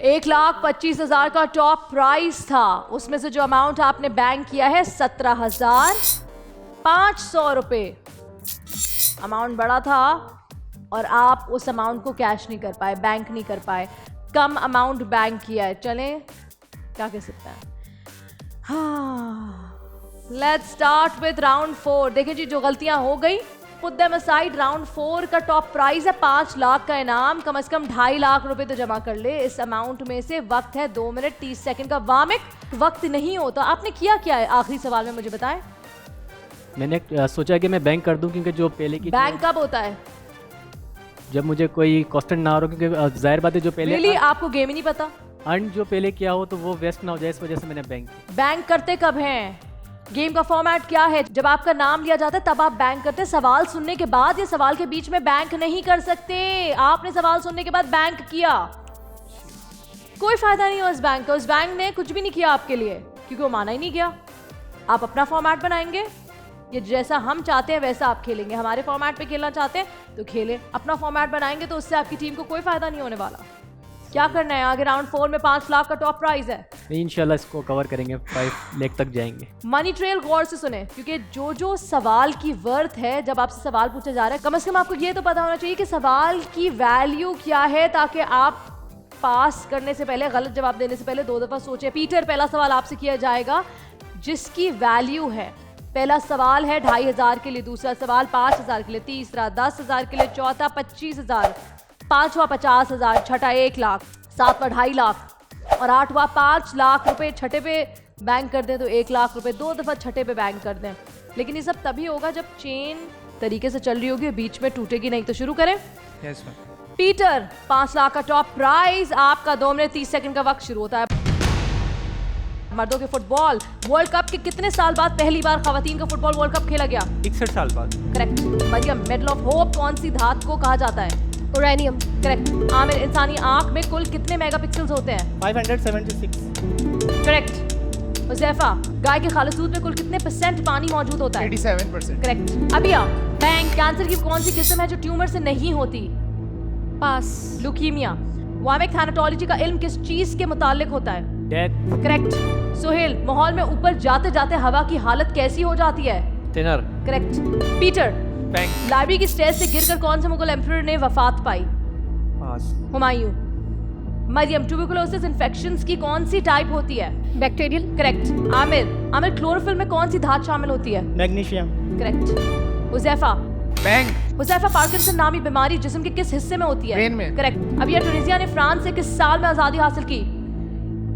1,25,000 का टॉप प्राइस था, उसमें से जो अमाउंट आपने बैंक किया है 17,500 रुपये। अमाउंट बड़ा था और आप उस अमाउंट को कैश नहीं कर पाए, बैंक नहीं कर पाए, कम अमाउंट बैंक किया है। चलें, क्या कह सकते हैं। हाँ, लेट्स स्टार्ट विद राउंड 4। देखिए जी, जो गलतियां हो गई पुट देम असाइड। राउंड 4 का टॉप प्राइस है 5 लाख का इनाम। कम से कम 2.5 लाख रुपए तो जमा कर ले इस अमाउंट में से। वक्त है 2 मिनट 30 सेकंड का। वामिक, वक्त नहीं होता, आपने किया क्या है आखिरी सवाल में मुझे बताएं। मैंने सोचा कि मैं बैंक कर दूं, क्योंकि जो पहले की बैंक कब होता है? जब मुझे कोई क्वेश्चन ना हो, क्योंकि जाहिर बात है जो पहले really? आपको गेम ही नहीं पता? अर्न जो पहले किया हो तो वो वेस्ट ना हो जाए, इस वजह से मैंने बैंक करते कब हैं? गेम का फॉर्मेट क्या है? जब आपका नाम लिया जाता है तब आप बैंक करते हैं। सवाल सुनने के बाद या सवाल के बीच में बैंक नहीं कर सकते। आपने सवाल सुनने के बाद बैंक किया, कोई फायदा नहीं हो इस बैंक का। उस बैंक ने कुछ भी नहीं किया आपके लिए, क्योंकि वो माना ही नहीं गया। आप अपना फॉर्मेट बनाएंगे, ये जैसा हम चाहते हैं वैसा आप खेलेंगे। हमारे फॉर्मेट पे खेलना चाहते हैं तो खेलें, अपना फॉर्मेट बनाएंगे तो उससे आपकी टीम को कोई फायदा नहीं होने वाला। क्या करना है आगे? राउंड 4 में 5 लाख का टॉप प्राइज है। इंशाल्लाह इसको कवर करेंगे, 5 लाख तक जाएंगे। मनी ट्रेल गौर से सुने, क्योंकि जो सवाल की वर्थ है, जब आपसे सवाल पूछा जा रहा है, कम से कम आपको ये तो पता होना चाहिए कि सवाल की वैल्यू क्या है, ताकि आप पास करने से पहले, गलत जवाब देने से पहले 2 दफ़ा सोचें। पीटर, पहला सवाल आपसे किया जाएगा जिसकी वैल्यू है। पहला सवाल है 2,500 के लिए, दूसरा सवाल 5,000 के लिए, तीसरा 10,000 के लिए, चौथा 25,000, पांचवा 50,000, छठा 1 लाख, सातवां 2.5 लाख और आठवां 5 लाख रुपए। छठे पे बैंक कर दें तो 1 लाख रुपए, 2 दफ़ा छठे पे बैंक कर दें। लेकिन ये सब तभी होगा जब चेन तरीके से चल रही होगी, बीच में टूटेगी नहीं। तो शुरू करें। yes, पीटर, 5 लाख का टॉप प्राइज। आपका 2 मिनट 30 सेकंड का वक्त शुरू होता है। मर्दों के फुटबॉल वर्ल्ड कप के कितने साल बाद पहली बार खवातीन का फुटबॉल वर्ल्ड कप खेला गया? 61 साल बाद। Correct. Mariam, medal of hope कौन सी धातु को कहा जाता है? उरेनियम। करेक्ट। आमिर, इंसानी आंख में कुल कितने मेगापिक्सल्स होते हैं? 576। करेक्ट। हुज़ैफा, गाय के खालिसूद में कुल कितने % पानी मौजूद होता है? 87%। करेक्ट। अबिया, बैंक, कैंसर की कौन सी किस्म है जो ट्यूमर से नहीं होती? पास। लुकीमिया। वामिक, थैनाटोलॉजी का इल्म किस चीज के मुतालिक होता है? डेथ। करेक्ट। सुहेल, माहौल में ऊपर जाते जाते हवा की हालत कैसी हो जाती है? थिनर। करेक्ट। पीटर, लाइब्रेरी की स्टेज से गिरकर कौन से मुगल एम्परर ने वफात पाई? पास। हुमायूं। मरियम, ट्यूबरकुलोसिस इन्फेक्शंस की कौन सी टाइप होती है? बैक्टीरियल। करेक्ट। आमिर, क्लोरोफिल में कौन सी धातु शामिल होती है? मैग्नीशियम। करेक्ट। हुजैफा, पार्किंसन नामी बीमारी जिस्म के किस हिस्से में होती है? ब्रेन में। करेक्ट। अब यह टुनीजिया ने फ्रांस से किस साल में आजादी हासिल की?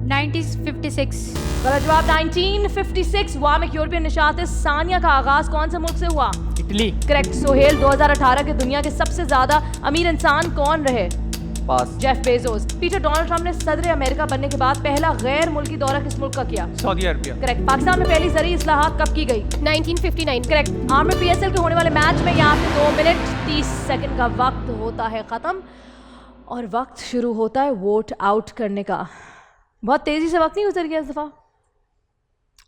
1956। गलत जवाब 1956। वामिक, यूरोपियन निशात सानिया का आगाज कौन से मुल्क से हुआ? इटली। करेक्ट। सोहेल, 2018 के दुनिया के सबसे ज्यादा अमीर इंसान कौन रहे? Pass. Jeff Bezos. Peter, Donald Trump ने सदर अमेरिका बनने के बाद पहला गैर मुल्की दौरा किस मुल्क का किया? Saudi Arabia. करेक्ट। पाकिस्तान में पहली ज़रूरी इस्लाहात कब की गई? 1959। करेक्ट। आर्मी PSL के होने वाले मैच में यहाँ पे 2 मिनट 30 सेकंड का वक्त होता है ख़त्म और वक्त शुरू होता है वोट आउट करने का। बहुत तेज़ी से वक्त नहीं गुजर गया इस दफ़ा,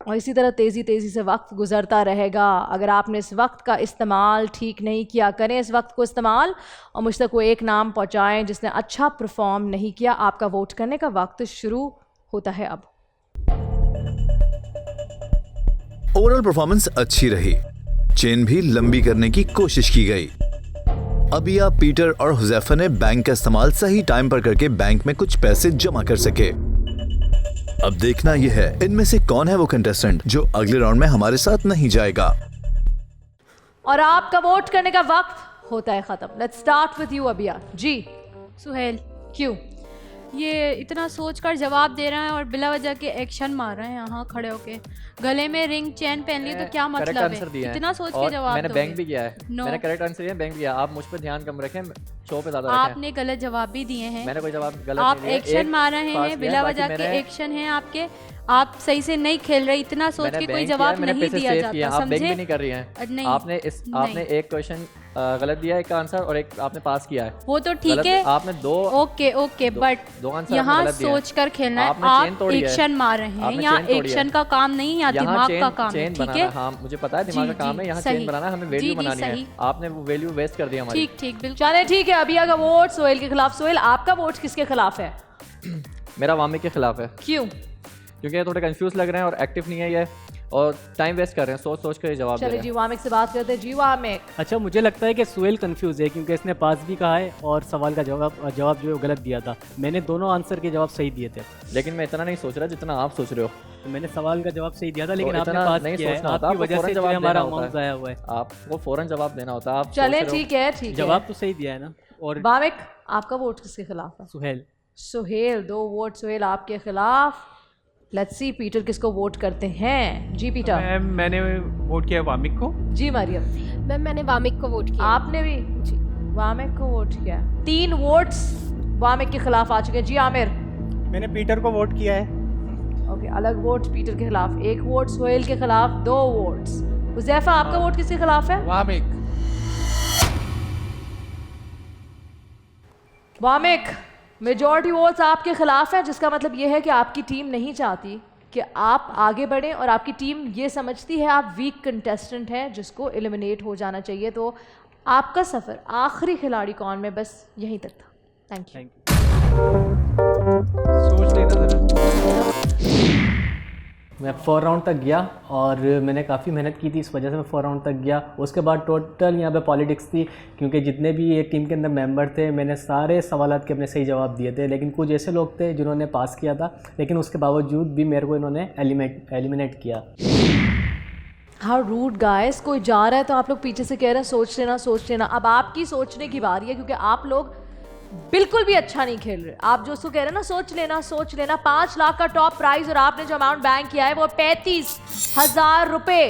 और इसी तरह तेज़ी से वक्त गुजरता रहेगा। अगर आपने इस वक्त का इस्तेमाल ठीक नहीं किया, करें इस वक्त को इस्तेमाल और मुझ तक वो एक नाम पहुँचाएँ जिसने अच्छा परफॉर्म नहीं किया। आपका वोट करने का वक्त शुरू होता है अब। ओवरऑल परफॉर्मेंस अच्छी रही, चेन भी लंबी करने की कोशिश की गई। अबिया, पीटर और हुजैफा ने बैंक का इस्तेमाल सही टाइम पर करके बैंक में कुछ पैसे जमा कर सके। अब देखना यह है इनमें से कौन है वो कंटेस्टेंट जो अगले राउंड में हमारे साथ नहीं जाएगा। और आपका वोट करने का वक्त होता है खत्म। लेट्स स्टार्ट विद यू अबिया जी। सुहेल। क्यों? ये इतना सोचकर जवाब दे रहा है और बिला वजह के एक्शन मार रहे हैं यहाँ खड़े होके। गले में रिंग चेन पहन ली तो क्या मतलब है? इतना सोच के जवाब मैंने बैंक भी किया है। मैंने करेक्ट आंसर दिया, बैंक भी किया। आप मुझ पर ध्यान कम रखें, शो पे ज्यादा रखें। आपने गलत जवाब भी दिए हैं। मैंने कोई जवाब गलत आप नहीं दिया। एक्शन मार रहे हैं, बिला वजह के एक्शन हैं आपके। आप सही से नहीं खेल रहे, इतना सोच के कोई जवाब नहीं दिया जाता, आप बैंक भी नहीं कर रही हैं। आपने एक क्वेश्चन गलत दिया, एक आंसर, और एक आपने पास किया है। वो तो ठीक है, आपने दो ओके बट यहाँ सोच कर खेलना है। आप एक्शन मार रहे हैं, यहाँ एक्शन का काम नहीं, यहाँ दिमाग का काम है। ठीक है, हाँ मुझे पता है दिमाग का काम है, यहाँ चेन बनाना, हमें वैल्यू बनानी है। आपने वो वैल्यू वेस्ट कर दिया हमारी। ठीक बिल्कुल। चले ठीक है, अबिया का वोट सोहेल के खिलाफ। सोहेल, आपका वोट किसके खिलाफ है? मेरा वामिक के खिलाफ है। क्यों? क्योंकि ये थोड़े कंफ्यूज लग रहे हैं और एक्टिव नहीं है ये, और टाइम वेस्ट कर रहे हैं, सोच कर जवाब दे रहे हैं। जी वामिक से बात करते हैं। जी वामिक। अच्छा, मुझे लगता है कि सुहेल कंफ्यूज है क्योंकि इसने पास भी कहा है और सवाल का जवाब जो है गलत दिया था। मैंने दोनों आंसर के जवाब सही दिए थे, लेकिन मैं इतना नहीं सोच रहा जितना आप सोच रहे हो। तो मैंने सवाल का जवाब सही दिया था, लेकिन आपने पास नहीं किया है। सोचना होता, आपकी वजह से जवाब हमारा अमाउंट ज़ाया हुआ है। आपको फौरन जवाब देना होता है। आप चले ठीक है, जवाब तो सही दिया है ना। और वामिक, आपका वोट किसके खिलाफ है? सुहेल। 2 वोट सोहेल आपके खिलाफ। लेट्स सी पीटर किसको वोट करते हैं। जी पीटर। मैंने वोट किया वामिक को। जी मरियम। मैंने वामिक को वोट किया। आपने भी? जी वामिक को वोट किया। 3 वोट्स वामिक के खिलाफ आ चुके हैं। जी आमिर। मैंने पीटर को वोट किया है। ओके, अलग वोट पीटर के खिलाफ, 1 वोट सोहेल के खिलाफ, 2 वोट्स। हुजैफा, आपका वोट किसके खिलाफ है? वामिक, मेजॉरिटी वोट्स आपके खिलाफ है, जिसका मतलब ये है कि आपकी टीम नहीं चाहती कि आप आगे बढ़ें और आपकी टीम ये समझती है आप वीक कंटेस्टेंट हैं जिसको एलिमिनेट हो जाना चाहिए। तो आपका सफ़र आखिरी खिलाड़ी कौन में बस यहीं तक था। Thank you. सोच लेना जरा। मैं 4 राउंड तक गया और मैंने काफ़ी मेहनत की थी, इस वजह से मैं 4 राउंड तक गया। उसके बाद टोटल यहाँ पे पॉलिटिक्स थी, क्योंकि जितने भी एक टीम के अंदर मेंबर थे मैंने सारे सवालात के अपने सही जवाब दिए थे, लेकिन कुछ ऐसे लोग थे जिन्होंने पास किया था, लेकिन उसके बावजूद भी मेरे को इन्होंने एलिमिनेट किया। हाँ रूड गाइस, कोई जा रहा है तो आप लोग पीछे से कह रहे हैं सोच लेना। अब आपकी सोचने की बारी है, क्योंकि आप लोग बिल्कुल भी अच्छा नहीं खेल रहे। आप जो उसको कह रहे हैं ना सोच लेना 5 लाख का टॉप प्राइज, और आपने जो अमाउंट बैंक किया है वो 35,000 रुपए।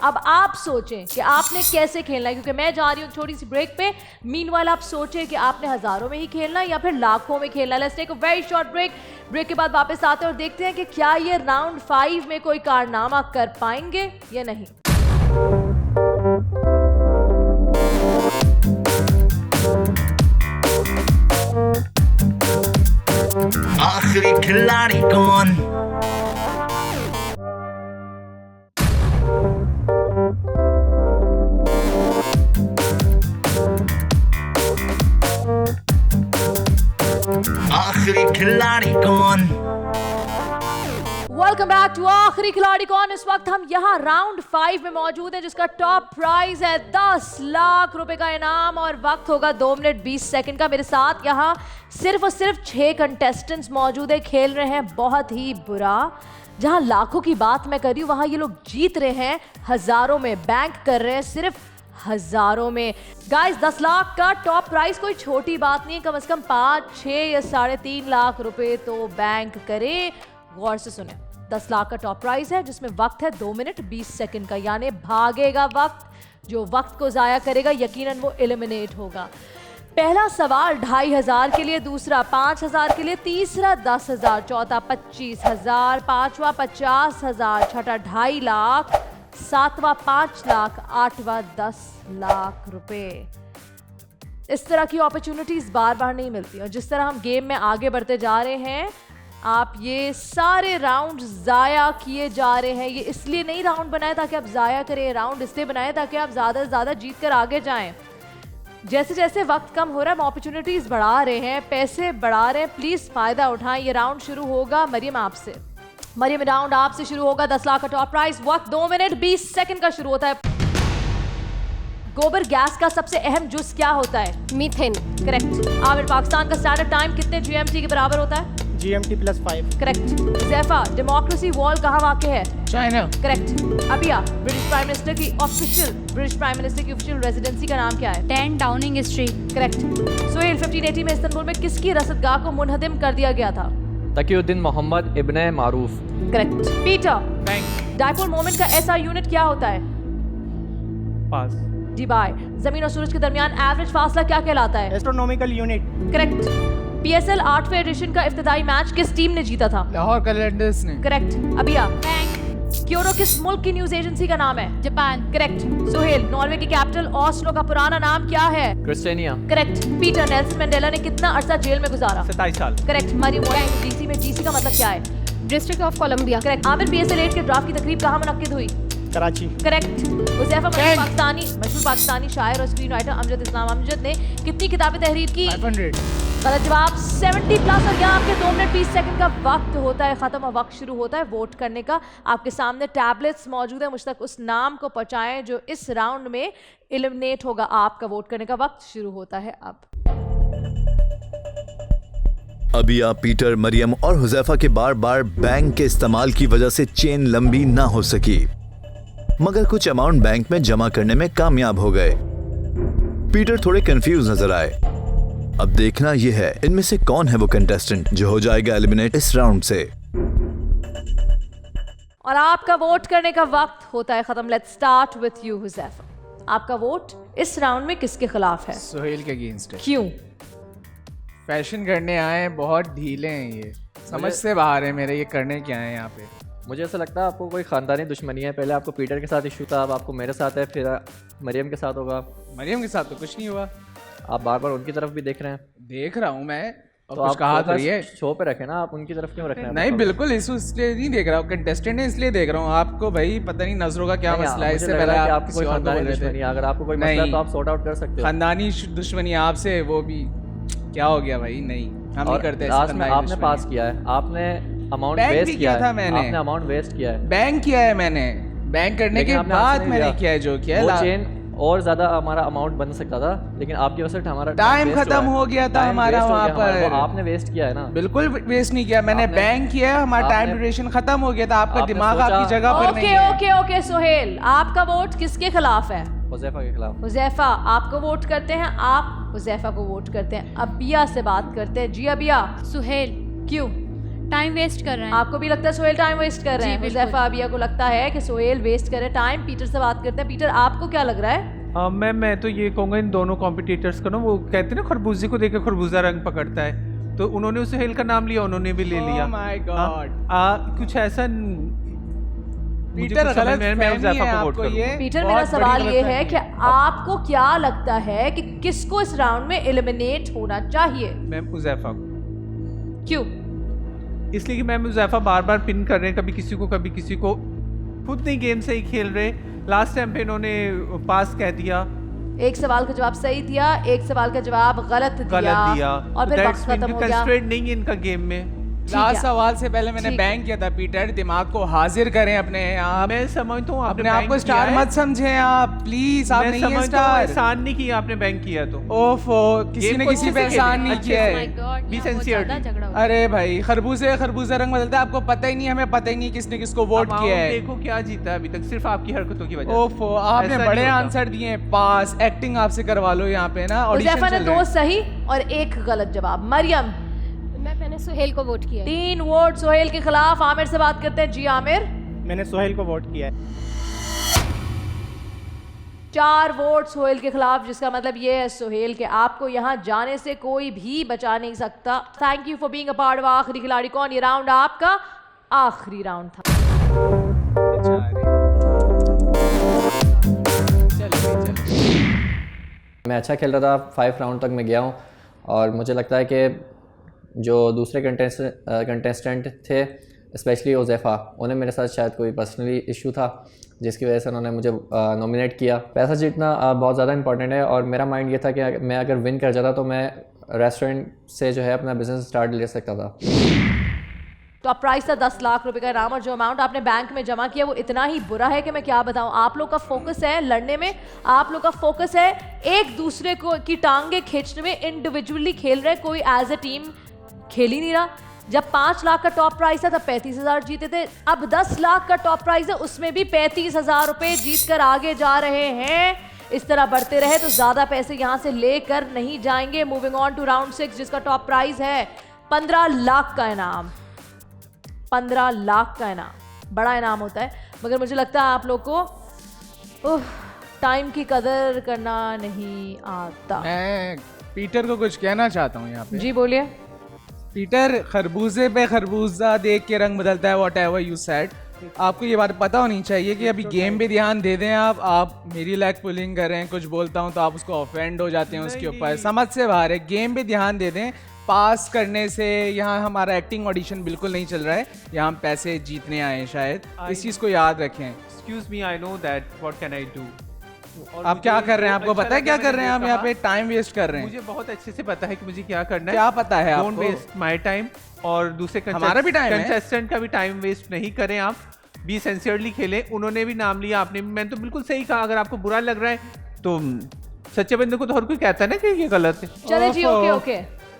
अब आप सोचें कि आपने कैसे खेलना है, क्योंकि मैं जा रही हूँ छोटी सी ब्रेक पे। मीनवाइल आप सोचें कि आपने हज़ारों में ही खेलना है या फिर लाखों में खेलना है। Let's take a very short break. Break के बाद वापस आते हैं और देखते हैं कि क्या ये राउंड 5 में कोई कारनामा कर पाएंगे या नहीं। आखिरी खिलाड़ी कौन? आखिरी खिलाड़ी कौन? वेलकम बैक टू आखिरी खिलाड़ी कौन। इस वक्त हम यहाँ राउंड 5 में मौजूद हैं, जिसका टॉप प्राइज है 10 लाख रुपए का इनाम और वक्त होगा 2 मिनट 20 सेकंड का। मेरे साथ यहाँ सिर्फ और सिर्फ 6 कंटेस्टेंट्स मौजूद है, खेल रहे हैं बहुत ही बुरा। जहाँ लाखों की बात मैं कर रही हूँ, वहाँ ये लोग जीत रहे हैं हजारों में, बैंक कर रहे हैं सिर्फ हजारों में। गाइस 10 लाख का टॉप प्राइस कोई छोटी बात नहीं है, कम से कम 5, 6 या 3.5 लाख रुपए तो बैंक करे। गौर से सुने, 10 लाख का टॉप प्राइस है जिसमें वक्त है 2 मिनट 20 सेकंड का, यानी भागेगा वक्त। जो वक्त को जाया करेगा यकीनन वो एलिमिनेट होगा। पहला सवाल 2,500 के लिए, दूसरा 5,000 के लिए, तीसरा 10,000, चौथा 25,000, पांचवा 50,000, छठा 2.5 लाख, सातवां 5 लाख, आठवां 10 लाख रुपए। इस तरह की अपॉर्चुनिटीज बार बार नहीं मिलती और जिस तरह हम गेम में आगे बढ़ते जा रहे हैं, आप ये सारे राउंड ज़ाया किए जा रहे हैं। ये इसलिए नहीं राउंड बनाए ताकि आप ज़ाया करें, राउंड इसलिए बनाए ताकि आप ज़्यादा से ज़्यादा जीत कर आगे जाएं। जैसे जैसे वक्त कम हो रहा है, हम अपॉर्चुनिटीज़ बढ़ा रहे हैं, पैसे बढ़ा रहे हैं, प्लीज़ फ़ायदा उठाएं। ये राउंड शुरू होगा मरियम आपसे। मरियम, राउंड आपसे शुरू होगा। 10 लाख का टॉप प्राइस, वक्त 2 मिनट 20 सेकंड का शुरू होता है। गोबर गैस का सबसे अहम जुज क्या होता है? मीथेन। करेक्ट। आमिर, पाकिस्तान का स्टैंडर्ड टाइम कितने GMT के बराबर होता है? GMT +5। Correct. Zaifa, democracy wall कहाँ वाक़ है? China. Correct. Abia, British prime minister की ऑफिशियल रेजिडेंसी का नाम क्या है? 10 डाउनिंग स्ट्रीट। करेक्ट। सोहेल, 1580 में इस्तांबुल में किसकी रसदगाह को मुनहदिम कर दिया गया था? Taqiuddin Muhammad ibn Maruf. Correct. Peter, bank. Dipole moment का SI यूनिट क्या होता है? पास। जी बाय। जमीन और सूरज के दरमियान एवरेज फासला क्या कहलाता है? Astronomical unit. करेक्ट। PSL 8वें एडिशन का इफ्तिताई मैच किस टीम ने जीता था? लाहौर कलंदर्स ने। करेक्ट। अबिया, क्योरो किस मुल्क की न्यूज एजेंसी का नाम है? जापान। करेक्ट। सोहेल, नॉर्वे की कैपिटल ऑस्लो का पुराना नाम क्या है? Christiania. Correct. Peter, Nelson Mandela ने कितना अरसा जेल में गुजारा? 27 साल। करेक्ट। मरियम, DC में DC का मतलब क्या है? District of Columbia. Correct. Aamir, PSL 8 के ड्राफ्ट की तकरीब कहाँ मुनक्किद हुई? कराची। करेक्ट। हुज़ैफा, मशहूर पाकिस्तानी शायर और स्क्रीन राइटर अमजद इस्लाम अमजद ने कितनी किताबें तहरीर की? 500। गलत जवाब 70 प्लस। और यहाँ आपके 2 मिनट 20 सेकंड का वक्त होता है खत्म और वक्त शुरू होता है वोट करने का। आपके सामने टैबलेट्स मौजूद है, मुझ तक उस नाम को पहुंचाएं जो इस राउंड में एलिमिनेट होगा। आपका वोट करने का वक्त शुरू होता है अब। अबिया, पीटर, मरियम और हुज़ैफा के बार बार बैंक के इस्तेमाल की वजह से चेन लंबी ना हो सकी, मगर कुछ अमाउंट बैंक में जमा करने में कामयाब हो गए। पीटर थोड़े कंफ्यूज नजर आए। अब देखना यह है इनमें से कौन है वो कंटेस्टेंट जो हो जाएगा एलिमिनेट इस राउंड से। और आपका वोट करने का वक्त होता है खत्म। Let's start with you Huzaifa. आपका वोट इस राउंड में किसके खिलाफ है? सोहेल के अगेंस्ट है। क्यों? फैशन करने आए हैं, बहुत ढीले हैं ये, समझ से बाहर है मेरे, ये करने क्या है यहाँ पे। मुझे ऐसा लगता है आपको कोई ख़ानदानी दुश्मनी है। पहले आपको पीटर के साथ इशू था, अब आपको मेरे साथ है, फिर मरियम के साथ होगा। मरियम के साथ तो कुछ नहीं हुआ। आप बार बार उनकी तरफ भी देख रहे हैं। देख रहा हूँ मैं, और तो कुछ आप कहा तो ये शो पे रखे ना, आप उनकी तरफ क्यों रख रहे हैं? नहीं, बिल्कुल इसलिए नहीं देख रहा हूँ, कंटेस्टेंट है इसलिए देख रहा हूँ। आपको भाई पता नहीं नजरों का क्या मसला है। इससे पहले आपकी कोई खानदानी दुश्मनी है, अगर आपको कोई मसला है तो आप सॉर्ट आउट कर सकते हो। खानदानी दुश्मनी आपसे, वो भी क्या हो गया भाई? नहीं, हम नहीं करते। लास्ट में आपने पास किया है, आपने अमाउंट वेस्ट किया है, आपने अमाउंट वेस्ट किया है, बैंक किया है मैंने, बैंक करने के बाद मैंने किया है जो किया है। चेन और ज्यादा हमारा अमाउंट बन सकता था, लेकिन आपकी वजह से हमारा टाइम खत्म हो गया था हमारा वहाँ पर। आपने वेस्ट किया है ना? बिल्कुल वेस्ट नहीं किया मैंने, बैंक किया है, हमारा टाइम ड्यूरेशन खत्म हो गया था। आपका दिमाग आपकी जगह पर नहीं है। ओके सोहेल, आपका वोट किसके खिलाफ है? हुज़ैफा के खिलाफ। हुज़ैफा आपको वोट करते हैं, आप हुज़ैफा को वोट करते हैं। अबिया से बात करते हैं। जी अबिया। सुहेल। क्यों? टाइम वेस्ट कर रहे हैं। आपको भी लगता है सोहेल टाइम वेस्ट कर रहे हैं? हुज़ैफा अबिया को लगता है कि सोहेल वेस्ट कर रहे हैं टाइम। पीटर से बात करते हैं। पीटर, आपको क्या लग रहा है? मैं तो ये कहूँगा इन दोनों कॉम्पिटिटर्स को ना, वो कहते हैं ना खरबूजे को देख के खरबूजा रंग पकड़ता है, तो उन्होंने उसे हेल का नाम लिया, उन्होंने भी ले लिया। माय गॉड, कुछ ऐसा पीटर गलत फहमी है आपको ये। पीटर, मेरा सवाल ये है कि आपको क्या लगता है कि किसको इस राउंड में एलिमिनेट होना चाहिए? मैम हुज़ैफा को। क्यों? इसलिए कि मैम हुज़ैफा बार बार पिन कर रहे हैं, कभी किसी को कभी किसी को, खुद नहीं गेम सही खेल रहे। लास्ट टाइम पे इन्होंने पास कह दिया, एक सवाल का जवाब सही दिया, एक सवाल का जवाब गलत दिया और फिर वक्त खत्म हो गया। नहीं है इनका गेम में। लास्ट सवाल से पहले मैंने बैंक किया था पीटर, दिमाग को हाजिर करें अपने आप। मैं समझता हूँ अपने आप को स्टार मत समझें आप, प्लीज। आप नहीं है स्टार। एहसान नहीं किया आपने बैंक किया तो। ओफो, किसी ने किसी पे एहसान नहीं किया है। Be sincere. अरे भाई, खरबूजे खरबूजा रंग बदलता है, आपको पता ही नहीं, हमें पता ही नहीं किसने किसको वोट किया है। देखो क्या जीता है अभी तक, सिर्फ आपकी हरकतों की वजह से। ओफो, आपने बड़े आंसर दिए हैं, पास। एक्टिंग आपसे करवा लो यहाँ पे ना। हुज़ैफा ने 2 सही और 1 गलत जवाब। मरियम? मैंने सुहेल को वोट किया है। 3 वोट सुहेल के खिलाफ। आमिर से बात करते हैं। जी आमिर? मैंने सुहेल को वोट किया है। 4 वोट सुहेल के खिलाफ, जिसका मतलब ये है सुहेल के आपको यहाँ जाने से कोई भी बचा नहीं सकता। Thank you for being a part of आखिरी खिलाड़ी कौन। ये राउंड आपका आखिरी राउंड था। मैं अच्छा खेल रहा था, 5 राउंड तक मैं गया हूँ और मुझे लगता है कि जो दूसरे कंटेस्टेंट थे, स्पेशली हुज़ैफा, उन्हें मेरे साथ शायद कोई पर्सनली इशू था जिसकी वजह से उन्होंने मुझे नॉमिनेट किया। पैसा जीतना बहुत ज़्यादा इंपॉर्टेंट है और मेरा माइंड ये था कि मैं अगर विन कर जाता तो मैं रेस्टोरेंट से जो है अपना बिजनेस स्टार्ट ले सकता था। टॉप प्राइस था 10 लाख रुपए का इनाम और जो अमाउंट आपने बैंक में जमा किया वो इतना ही बुरा है कि मैं क्या बताऊं। आप लोग का फोकस है लड़ने में, आप लोग का फोकस है एक दूसरे को की टांगे खींचने में। इंडिविजुअली खेल रहे, कोई एज अ टीम खेल ही नहीं रहा। जब 5 लाख का टॉप प्राइस था तब 35,000 जीते थे, अब 10 लाख का टॉप प्राइस है, उसमें भी 35,000 रुपए जीत कर आगे जा रहे हैं। इस तरह बढ़ते रहे तो ज्यादा पैसे यहाँ से लेकर नहीं जाएंगे। मूविंग ऑन टू राउंड 6 जिसका टॉप प्राइस है 15 लाख का इनाम। 15 लाख का इनाम बड़ा इनाम होता है, मगर मुझे लगता है आप लोग को टाइम की कदर करना नहीं आता। मैं पीटर को कुछ कहना चाहता हूँ यहाँ पे। जी बोलिए। पीटर, खरबूजे पे खरबूजा देख के रंग बदलता है, व्हाटएवर यू सेड। आपको ये बात पता होनी चाहिए कि अभी गेम पे ध्यान दे दें आप मेरी लैग पुलिंग कर रहे हैं, कुछ बोलता हूँ तो आप उसको ऑफेंड हो जाते हैं उसके ऊपर। समझ से बाहर है। गेम पे ध्यान दे दें। पास करने से यहाँ हमारा एक्टिंग ऑडिशन बिल्कुल नहीं चल रहा है, यहाँ हम पैसे जीतने आए हैं शायद। इस चीज़ को याद रखें। Excuse me, I know that, what can I do. आप क्या कर रहे हैं? आपको पता है क्या कर रहे हैं? आप यहाँ पे टाइम वेस्ट कर रहे हैं। मुझे बहुत अच्छे से पता है कि मुझे क्या करना है। क्या पता है आपको? डोंट वेस्ट माय टाइम और दूसरे हमारा भी टाइम है। कंटेस्टेंट का भी टाइम वेस्ट नहीं करें आप। बी सिंसियरली खेलें। उन्होंने भी नाम लिया, आपने भी। मैंने तो बिल्कुल सही कहा। अगर आपको बुरा लग रहा है तो सच्चे बंदे को तो हर कोई कहता है ना कि ये गलत है। चले जी,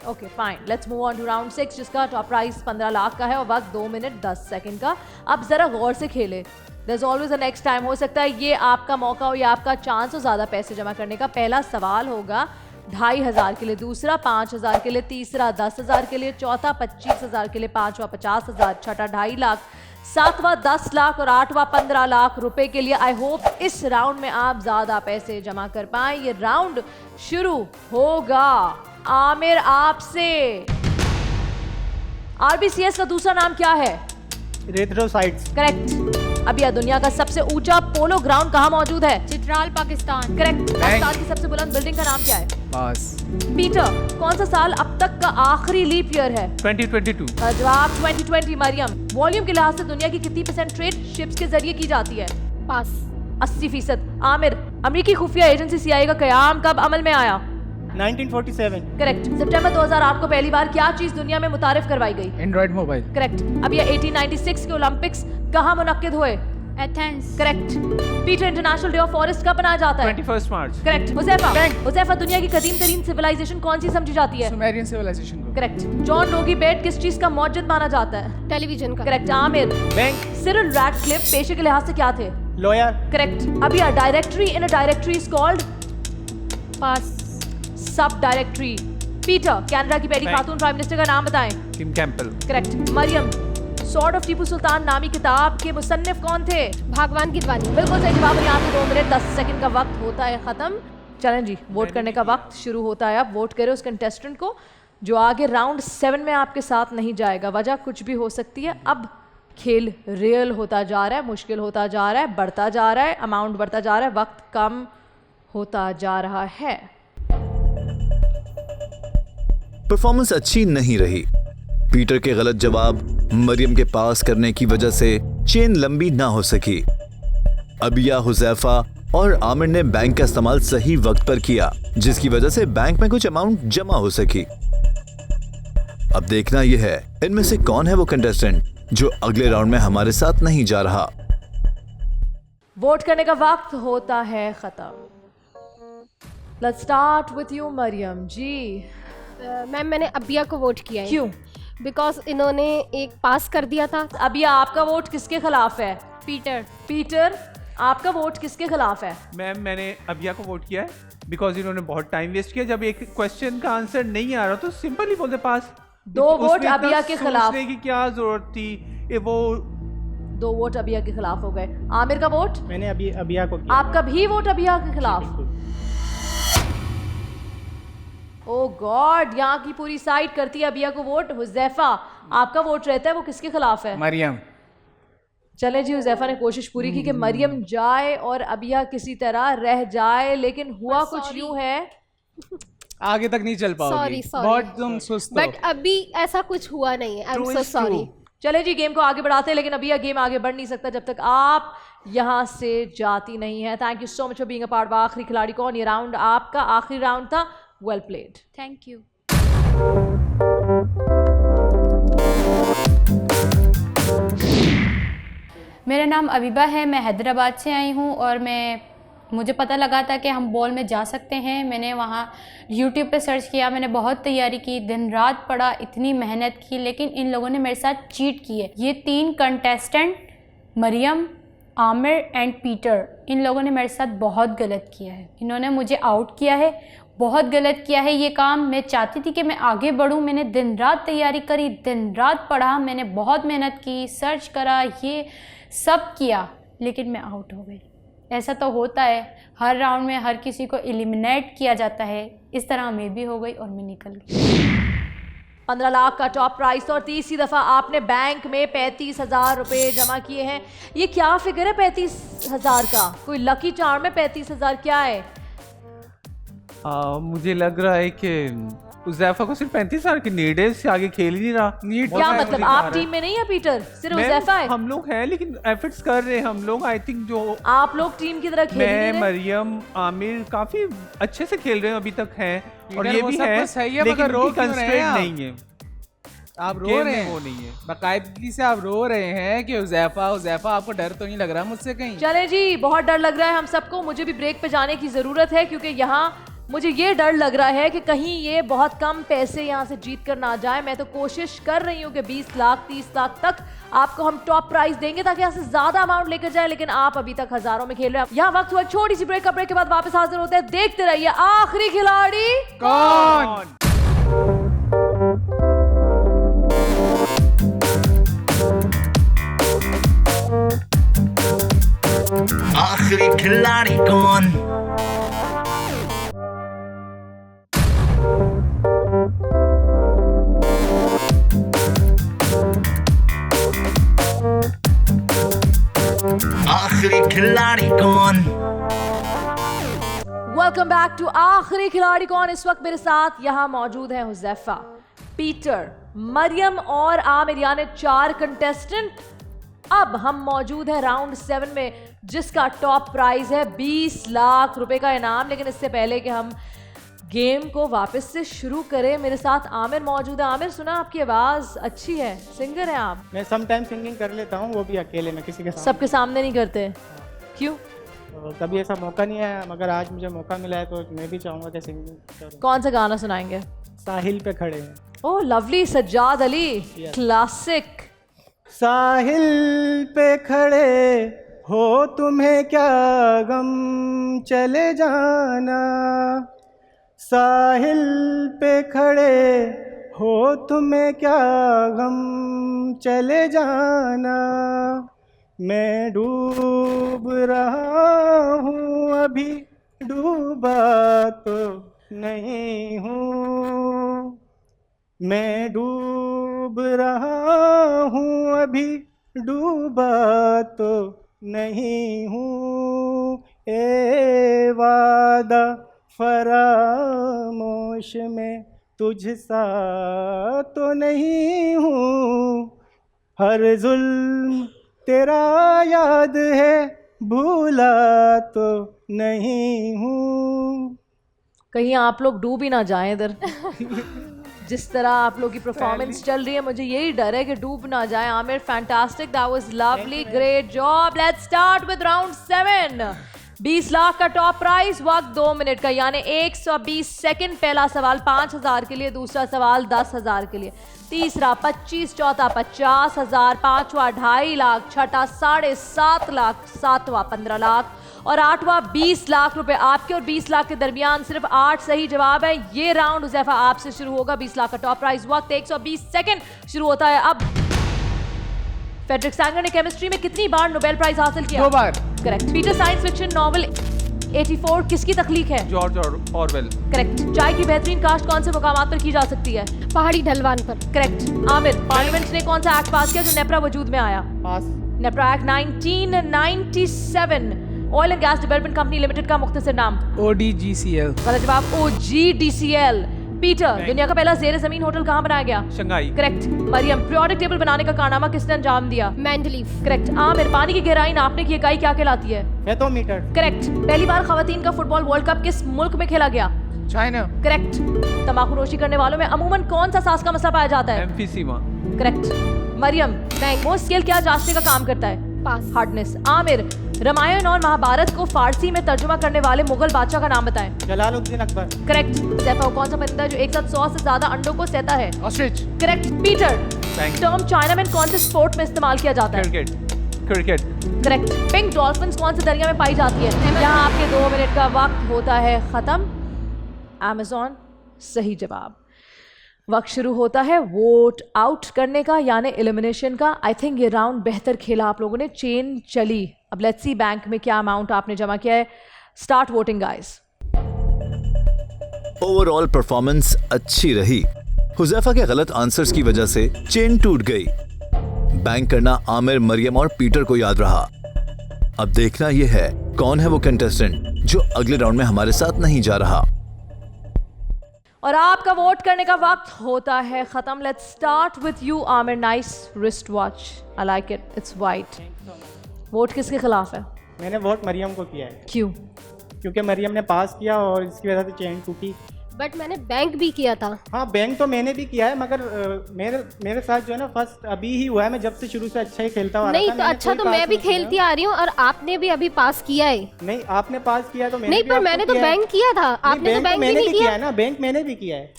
okay fine. Let's move on to round 6 जिसका टॉप प्राइस 15 लाख का है और वक्त 2 मिनट 10 सेकंड का। अब जरा गौर से खेले। There's always a next time। हो सकता है ये आपका मौका हो या आपका चांस हो ज़्यादा पैसे जमा करने का। पहला सवाल होगा 2,500 के लिए, दूसरा 5,000 के लिए, तीसरा 10,000 के लिए, चौथा 25,000 के लिए, पांचवा 50,000, छठा 2.5 लाख, सातवां 10 लाख और आठवां 15 लाख रुपए के लिए। आई होप इस राउंड में आप ज़्यादा पैसे जमा कर पाएं। ये राउंड शुरू होगा आमिर आपसे। RBCS का दूसरा नाम क्या है? रेथ्रोसाइट्स। करेक्ट। अब यह दुनिया का सबसे ऊंचा पोलो ग्राउंड कहाँ मौजूद है? चित्राल, पाकिस्तान। करेक्ट। पाकिस्तान की सबसे बुलंद बिल्डिंग का नाम क्या है? पास। पीटर, कौन सा साल अब तक का आखिरी लीप ईयर है? 2022। जवाब 2020। मरियम, वॉल्यूम के लिहाज से दुनिया की कितनी % ट्रेड शिप्स के जरिए की जाती है? पास। 80%। आमिर, अमेरिकी खुफिया एजेंसी CIA का कयाम कब अमल में आया? 1947। करेक्ट। सितंबर 2008 को पहली बार क्या चीज दुनिया में मुतारिफ करवाई गई? Android mobile. करेक्ट। अब ये 1896 के ओलंपिक्स कहाँ मुनक्किद हुए? Athens. Correct. Peter, international day of forest कब मनाया जाता है? 21 मार्च। करेक्ट। हुज़ैफा, दुनिया की कदीम तरीन सिविलाइजेशन कौन सी समझी जाती है? सुमेरियन सिविलाइजेशन को। करेक्ट। जॉन लोगी बेट किस चीज का मौजूद माना जाता है? टेलीविजन का। Correct. Aamir, bank. Cyril Radcliffe पेशे के लिहाज से क्या थे? लॉयर। करेक्ट। अब यह directory in a directory is called? पास। सब डायरेक्टरी। पीटर, कनाडा की पहली खातून प्राइम मिनिस्टर का नाम बताएं। Kim Campbell. Correct. Mariam, sword of Tipu Sultan नामी किताब के मुसन्निफ कौन थे? भागवान गिदवानी। बिल्कुल सही जवाब। यहाँ से 2 मिनट 10 सेकंड का वक्त होता है खत्म। चलें जी, वोट करने का वक्त शुरू होता है। अब वोट करें उस कंटेस्टेंट को जो आगे राउंड 7 में आपके साथ नहीं जाएगा। वजह कुछ भी हो सकती है। अब खेल रियल होता जा रहा है, मुश्किल होता जा रहा है, बढ़ता जा रहा है, अमाउंट बढ़ता जा रहा है, वक्त कम होता जा रहा है। परफॉर्मेंस अच्छी नहीं रही। पीटर के गलत जवाब मरियम के पास करने की वजह से चेन लंबी ना हो सकी। अबिया, हुज़ैफा और आमिर ने बैंक का इस्तेमाल सही वक्त पर किया, जिसकी वजह से बैंक में कुछ अमाउंट जमा हो सकी। अब देखना यह है इनमें से कौन है वो कंटेस्टेंट जो अगले राउंड में हमारे साथ नहीं जा रहा। वोट करने का वक्त होता है खत्म। Let's start with you Mariam ji. Ma'am मैंने अबिया को वोट किया है। क्यों? बिकॉज इन्होंने एक पास कर दिया था। अबिया, आपका वोट किसके खिलाफ है? पीटर। पीटर, आपका वोट किसके खिलाफ है? मैम मैंने अबिया को वोट किया है बिकॉज इन्होंने बहुत टाइम वेस्ट किया। जब एक क्वेश्चन का आंसर नहीं आ रहा तो सिंपल ही बोलते पास। 2 वोट अबिया के खिलाफ। सोचने की क्या जरूरत थी? वो 2 वोट अबिया के खिलाफ हो गए। आमिर का वोट? मैंने अबिया को किया। आपका भी वोट अबिया के खिलाफ? ओ गॉड, यहाँ की पूरी साइड करती है अबिया को वोट। हुज़ैफा, आपका वोट रहता है वो किसके खिलाफ है? मरियम। चले जी, हुज़ैफा ने कोशिश पूरी की कि मरियम जाए और अबिया किसी तरह रह जाए, लेकिन हुआ कुछ यूं है आगे तक नहीं चल पाओगी। बहुत तुम सुस्त हो। बट अभी ऐसा कुछ हुआ नहीं है। I am so sorry. चले जी, गेम को आगे बढ़ाते हैं, लेकिन अबिया गेम आगे बढ़ नहीं सकता जब तक आप यहाँ से जाती नहीं है। Thank you so much for being a part. आखिरी खिलाड़ी कौन? ये राउंड आपका आखिरी राउंड था। Well played. Thank you. मेरा नाम अबीबा है, मैं हैदराबाद से आई हूँ और मुझे पता लगा था कि हम बॉल में जा सकते हैं। मैंने वहाँ YouTube पे सर्च किया, मैंने बहुत तैयारी की, दिन रात पढ़ा, इतनी मेहनत की, लेकिन इन लोगों ने मेरे साथ चीट की है। ये 3 contestant Mariam, Aamir and Peter, इन लोगों ने मेरे साथ बहुत गलत किया है। इन्होंने मुझे आउट किया है, बहुत गलत किया है ये काम। मैं चाहती थी कि मैं आगे बढ़ूं। मैंने दिन रात तैयारी करी, दिन रात पढ़ा, मैंने बहुत मेहनत की, सर्च करा, ये सब किया, लेकिन मैं आउट हो गई। ऐसा तो होता है, हर राउंड में हर किसी को एलिमिनेट किया जाता है। इस तरह मैं भी हो गई और मैं निकल गई। 15 लाख का टॉप प्राइस और तीसरी दफ़ा आपने बैंक में 35,000 रुपये जमा किए हैं। ये क्या फिगर है 35,000 का? कोई लकी चार्म है? 35,000 क्या है? मुझे लग रहा है कि उज़ैफा को सिर्फ 35,000 की नीड है, इससे आगे खेल ही नहीं रहा। क्या मतलब आप टीम में नहीं है पीटर? सिर्फ उज़ैफा है? हम लोग हैं लेकिन एफर्ट्स कर रहे हैं हम लोग। आई थिंक जो आप लोग टीम की तरह खेल रहे हैं। मैं, मरियम, आमिर काफी अच्छे से खेल रहे हैं अभी तक हैं, और ये भी है, लेकिन रो कंस्ट्रेंट नहीं है। आप रो रहे हैं? वो नहीं है, बाकायदगी से आप रो रहे हैं कि उज़ैफा आपको डर तो नहीं लग रहा मुझसे कहीं? चले जी, बहुत डर लग रहा है हम सबको। मुझे भी ब्रेक पे जाने की ज़रूरत है, क्योंकि यहाँ मुझे ये डर लग रहा है कि कहीं ये बहुत कम पैसे यहाँ से जीत कर ना जाए। मैं तो कोशिश कर रही हूँ कि 20 लाख 30 लाख तक आपको हम टॉप प्राइस देंगे ताकि यहाँ से ज़्यादा अमाउंट लेकर जाए, लेकिन आप अभी तक हज़ारों में खेल रहे हैं। यहाँ वक्त हुआ छोटी सी ब्रेक का। ब्रेक के बाद वापस हाजिर होते हैं। देखते रहिए आखिरी खिलाड़ी कौन। आखिरी खिलाड़ी कौन? आखिरी खिलाड़ी कौन? वेलकम बैक टू आखिरी खिलाड़ी कौन। इस वक्त मेरे साथ यहाँ मौजूद है हुज़ैफा, पीटर, मरियम और आमिर, यानी 4 कंटेस्टेंट। अब हम मौजूद है राउंड 7 में, जिसका टॉप प्राइज है 20 लाख रुपए का इनाम। लेकिन इससे पहले कि हम गेम को वापस से शुरू करें, मेरे साथ आमिर मौजूद है। आमिर, सुना आपकी आवाज़ अच्छी है, सिंगर है आप? मैं समटाइम सिंगिंग कर लेता हूँ, वो भी अकेले में, किसी के सामने। सबके सामने नहीं करते? क्यों? तो कभी ऐसा मौका नहीं आया, मगर आज मुझे मौका मिला है तो मैं भी चाहूँगा कि सिंगिंग करूँ। कौन सा गाना सुनाएंगे? साहिल पे खड़े हैं। Oh lovely, Sajjad Ali, classic. साहिल पे खड़े हो तुम्हें क्या गम, चले जाना। साहिल पे खड़े हो तुम्हें क्या गम, चले जाना। मैं डूब रहा हूँ अभी, डूबा तो नहीं हूँ। मैं डूब रहा हूँ अभी, डूबा तो नहीं हूँ। ए वादा फरामोश में तुझसा तो नहीं हूँ। हर जुल्म तेरा याद है, भूला तो नहीं हूँ। कहीं आप लोग डूब ही ना जाएं इधर। जिस तरह आप लोगों की परफॉर्मेंस चल रही है मुझे यही डर है कि डूब ना जाए। Aamir fantastic, that was lovely, great job. Let's start with round 7। 20 lakh का टॉप प्राइस, वक्त 2 मिनट का यानी 120 सेकंड। पहला सवाल 5000 के लिए, दूसरा सवाल 10,000 के लिए, तीसरा 25, चौथा 50,000, पांचवा 2.5 लाख, छठा 7.5 लाख, सातवां 15 लाख और आठवां 20 लाख रुपए। आपके और 20 लाख के दरमियान सिर्फ 8 सही जवाब है। ये राउंड हुज़ैफा आपसे शुरू होगा। 20 लाख का टॉप प्राइस, वक्त 120 सेकंड शुरू होता है अब। फेडरिक सैंगर ने केमिस्ट्री में कितनी बार नोबेल प्राइज हासिल किया? 2 बार। Correct. Peter science fiction novel 84 किसकी तख्लीक है? George Orwell. करेक्ट। चाय की बेहतरीन काश्त कौन से मुकामात पर की जा सकती है? पहाड़ी ढलवान पर। करेक्ट। आमिर, पार्लियामेंट ने कौन सा एक्ट पास किया जो नेपरा वजूद में आया? Pass. NEPRA act 1997। Oil and gas development company limited का मुख्तसर नाम? ODGCL। गलत जवाब, OGDCL। पीटर, दुनिया का पहला जेर जमीन होटल कहाँ बनाया गया? Shanghai. Correct. Mariam, periodic table बनाने का कारनामा किसने अंजाम दिया? मेंडलीफ। करेक्ट। आमिर, पानी की गहराई नापने की इकाई क्या कहलाती है? फेथोमीटर। करेक्ट। पहली बार खवातीन का फुटबॉल वर्ल्ड कप किस मुल्क में खेला गया? चाइना। करेक्ट। तंबाकू नोशी करने वालों में अमूमन कौन सा सांस का मसला पाया जाता है? एम्फीसीमा। करेक्ट। मरियम, वो स्केल क्या जांचने का काम करता है? पास। हार्डनेस। आमिर, रामायण और महाभारत को फारसी में तर्जुमा करने वाले मुगल बादशाह का नाम बताएं। जलालुद्दीन अकबर। करेक्ट। ज़ैफ़ा कौन सा परिंदा है जो एक साथ 100 से ज्यादा अंडों को सहता है? Ostrich. Correct. Peter, term China में कौन से स्पोर्ट में इस्तेमाल किया जाता है? क्रिकेट। करेक्ट। पिंक डॉल्फिन्स कौन से दरिया में पाई जाती है? यहाँ आपके 2 मिनट का वक्त होता है खत्म। अमेज़न सही जवाब। वक्त शुरू होता है वोट आउट करने का यानी एलिमिनेशन का। आई थिंक ये राउंड बेहतर खेला आप लोगों ने, चेन चली। अब लेट्स सी बैंक में क्या अमाउंट आपने जमा किया है। Start voting guys. Overall performance अच्छी रही। हुज़ैफा के गलत आंसर्स की वजह से चेन टूट गई। बैंक करना आमिर, मरियम और पीटर को याद रहा। अब देखना यह है कौन है वो कंटेस्टेंट जो अगले राउंड में हमारे साथ नहीं जा रहा। और आपका वोट करने का वक्त होता है खत्म। Let's start with you Aamir. Nice wrist watch, I like it, it's white. Vote किसके खिलाफ है? मैंने वोट मरियम को किया है। क्यों? क्योंकि मरियम ने पास किया और इसकी वजह से चेन टूटी। बट मैंने बैंक भी किया था। हाँ, बैंक तो मैंने भी किया है, मगर मेरे साथ जो है ना फर्स्ट अभी ही हुआ है। मैं जब से शुरू से अच्छा ही खेलता हुआ नहीं तो अच्छा तो मैं भी खेलती आ रही हूँ और आपने भी अभी पास किया है। नहीं, आपने पास किया तो नहीं, पर मैंने तो बैंक किया था, आपने तो बैंक मैंने भी किया है ना। बैंक मैंने भी किया है।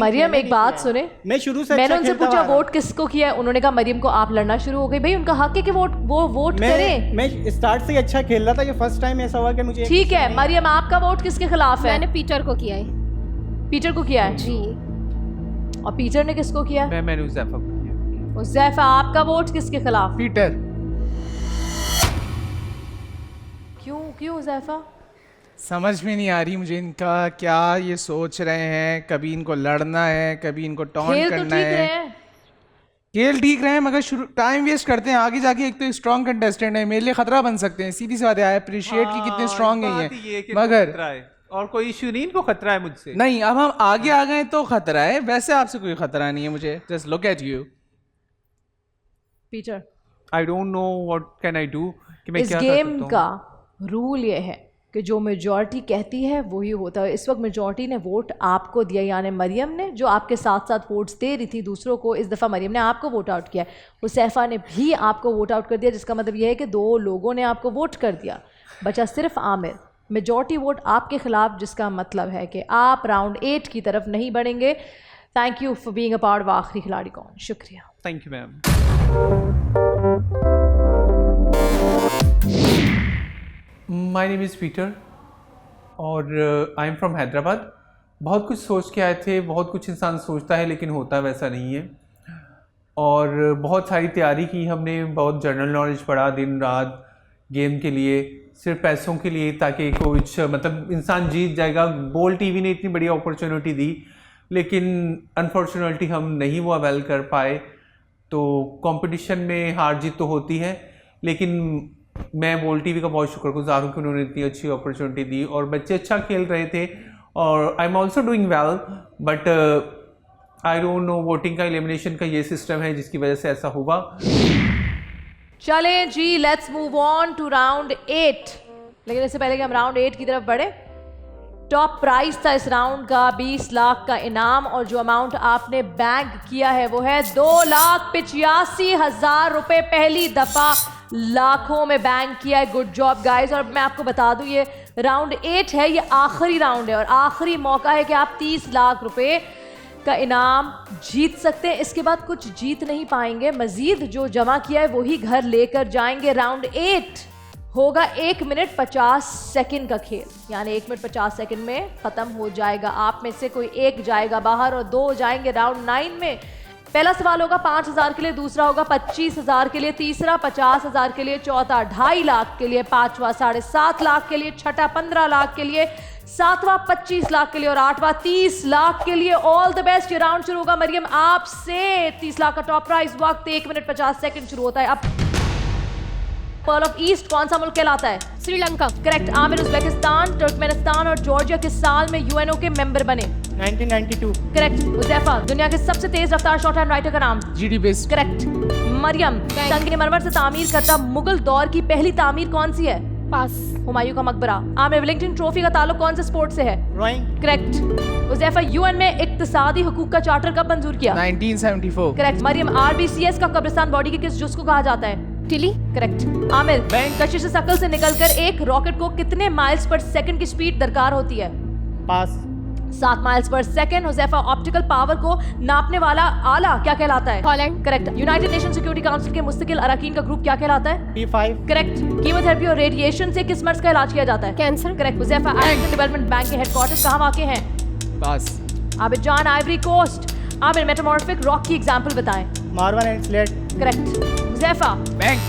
मरियम, एक बात सुने, मैं शुरू से मैंने उनसे पूछा वोट किसको किया है, उन्होंने कहा मरियम को। आप लड़ना शुरू हो गई। भाई उनका हक है कि वो वोट करें। मैं स्टार्ट से ही अच्छा खेल रहा था। ये फर्स्ट टाइम ऐसा हुआ कि मुझे। ठीक है मरियम, आपका वोट किसके खिलाफ है? मैंने पीटर को किया है। पीटर को किया है जी। और पीटर ने किसको किया? मैंने हुज़ैफा को किया। हुज़ैफा, आपका वोट किसके खिलाफ? पीटर। क्यों हुज़ैफा? समझ में नहीं आ रही मुझे इनका क्या ये सोच रहे हैं। कभी इनको लड़ना है, कभी इनको टॉन्ट करना है। खेल ठीक रहे हैं मगर शुरू टाइम वेस्ट करते हैं। आगे जाके एक तो स्ट्रॉन्ग कंटेस्टेंट है, मेरे लिए खतरा बन सकते हैं। सीधी सी बात है, आई अप्रिशिएट कि कितने स्ट्रॉन्ग है ये, मगर और कोई इश्यू नहीं, इनको खतरा है मुझसे। नहीं, अब हम आगे आ गए तो खतरा है, वैसे आपसे कोई खतरा नहीं है मुझे। Just look at you Peter. I don't know what can I do कि मैं इस क्या गेम कर सकता का रूल ये है कि जो मेजॉरिटी कहती है वही होता है। इस वक्त मेजॉरिटी ने वोट आपको दिया, यानी मरियम ने, जो आपके साथ साथ वोट्स दे रही थी दूसरों को। इस दफ़ा मरियम ने आपको वोट आउट किया है। हुज़ैफा ने भी आपको वोट आउट कर दिया, जिसका मतलब यह है कि 2 लोगों ने आपको वोट कर दिया। बचा सिर्फ आमिर। मेजॉरिटी वोट आपके खिलाफ, जिसका मतलब है कि आप राउंड 8 की तरफ नहीं बढ़ेंगे। Thank you for being a part of आखिरी खिलाड़ी कौन। शुक्रिया। Thank you ma'am. My name is Peter और आई एम फ्रॉम हैदराबाद। बहुत कुछ सोच के आए थे, बहुत कुछ इंसान सोचता है लेकिन होता वैसा नहीं है। और बहुत सारी तैयारी की हमने, बहुत जनरल नॉलेज पढ़ा दिन रात गेम के लिए, सिर्फ पैसों के लिए, ताकि कुछ मतलब इंसान जीत जाएगा। बोल टीवी ने इतनी बड़ी अपॉर्चुनिटी दी लेकिन अनफॉर्चुनेटली हम नहीं वो अवेल कर पाए। तो कंपटीशन में हार जीत तो होती है, लेकिन मैं बोल टीवी का बहुत शुक्रगुजार हूँ कि उन्होंने इतनी अच्छी अपॉर्चुनिटी दी और बच्चे अच्छा खेल रहे थे। और I am also doing well, but I don't know voting का, एलिमिनेशन का ये सिस्टम है जिसकी वजह से ऐसा हुआ। चलें जी, let's move on to round 8। लेकिन इससे पहले कि हम राउंड 8 की तरफ बढ़े, टॉप प्राइस था इस राउंड का 20 लाख का इनाम, और जो अमाउंट आपने बैंक किया है वो है 2,85,000 रुपए। पहली दफा लाखों में बैंक किया है। Good job guys. और मैं आपको बता दूं ये राउंड 8 है, ये आखिरी राउंड है और आखिरी मौका है कि आप 30 लाख रुपए का इनाम जीत सकते हैं। इसके बाद कुछ जीत नहीं पाएंगे, मजीद जो जमा किया है वही घर लेकर जाएंगे। राउंड 8 होगा 1 मिनट 50 सेकंड का खेल, यानी 1 मिनट 50 सेकंड में ख़त्म हो जाएगा। आप में से कोई एक जाएगा बाहर और 2 जाएंगे राउंड 9 में। पहला सवाल होगा 5,000 के लिए, दूसरा होगा 25,000 के लिए, तीसरा 50,000 के लिए, चौथा 2.5 लाख के लिए, पांचवा 7.5 लाख के लिए, छठा 15 लाख के लिए, सातवां 25 लाख के लिए और आठवां 30 लाख के लिए। All the best. ये राउंड शुरू होगा मरियम आपसे। 30 लाख का टॉप प्राइस। वक्त 1 मिनट 50 सेकंड शुरू होता है अब। पर्ल ऑफ ईस्ट कौन सा मुल्क कहलाता है? Sri Lanka. Correct. Aamir Uzbekistan, Turkmenistan और जॉर्जिया किस साल में यूएनओ के मेंबर बने? 1992। करेक्ट। उज़ैफा, दुनिया के सबसे तेज रफ्तार शॉर्ट हैंड राइटर का नाम? GD base. करेक्ट। मरियम, संगमरमर से तामीर करता मुगल दौर की पहली तामीर कौन सी है? पास। हुमायूं का मकबरा। आमिर, विलिंगटन ट्रॉफी का ताल्लुक कौन से स्पोर्ट से है? रोइंग। करेक्ट। उज़ैफा, यूएन में इक्तिसादी हुकूक का चार्टर कब मंजूर किया? 1974। करेक्ट। मरियम, आरबीसीएस का कब्रिस्तान बॉडी के किस जुज़ को कहा जाता है? टिली। करेक्ट। आमिर, कशिश शकल से निकलकर एक रॉकेट को कितने माइल्स पर सेकंड की स्पीड दरकार होती है? पास। 7 miles per second. Huzaifa, optical power को नापने वाला आला क्या कहलाता है? Holland. Correct. United nation security council के मुस्तकिल अरकान का ग्रुप क्या कहलाता है? P5। करेक्ट। कीमोथेरेपी और रेडिएशन से किस मर्ज का इलाज किया जाता है? Cancer. Correct. Huzaifa, African development bank के हेडक्वार्टर्स कहाँ वाक़ हैं? Pass. Abidjan, Ivory Coast. Aamir, metamorphic rock की एग्जांपल बताएं। Marble and slate. Correct. Huzaifa, bank.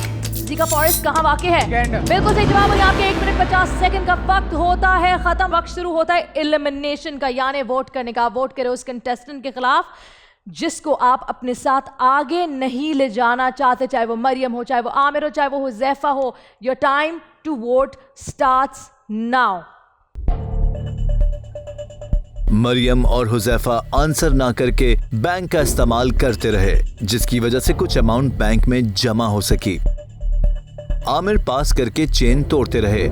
Zika forest कहाँ वाक़ है? बिल्कुल सही जवाब। और यहाँ पे 1 मिनट 50 सेकंड का वक्त होता है खत्म। वक्त शुरू होता है एलिमिनेशन का, यानी वोट करने का। वोट करें उस कंटेस्टेंट के खिलाफ जिसको आप अपने साथ आगे नहीं ले जाना चाहते, चाहे वो मरियम हो, चाहे वो आमिर हो, चाहे वो हुज़ैफा हो। Your time to vote starts now. Mariam और हुज़ैफा आंसर ना करके बैंक का इस्तेमाल करते रहे, जिसकी वजह से कुछ अमाउंट बैंक में जमा हो सकी। आमिर पास करके चेन तोड़ते रहे।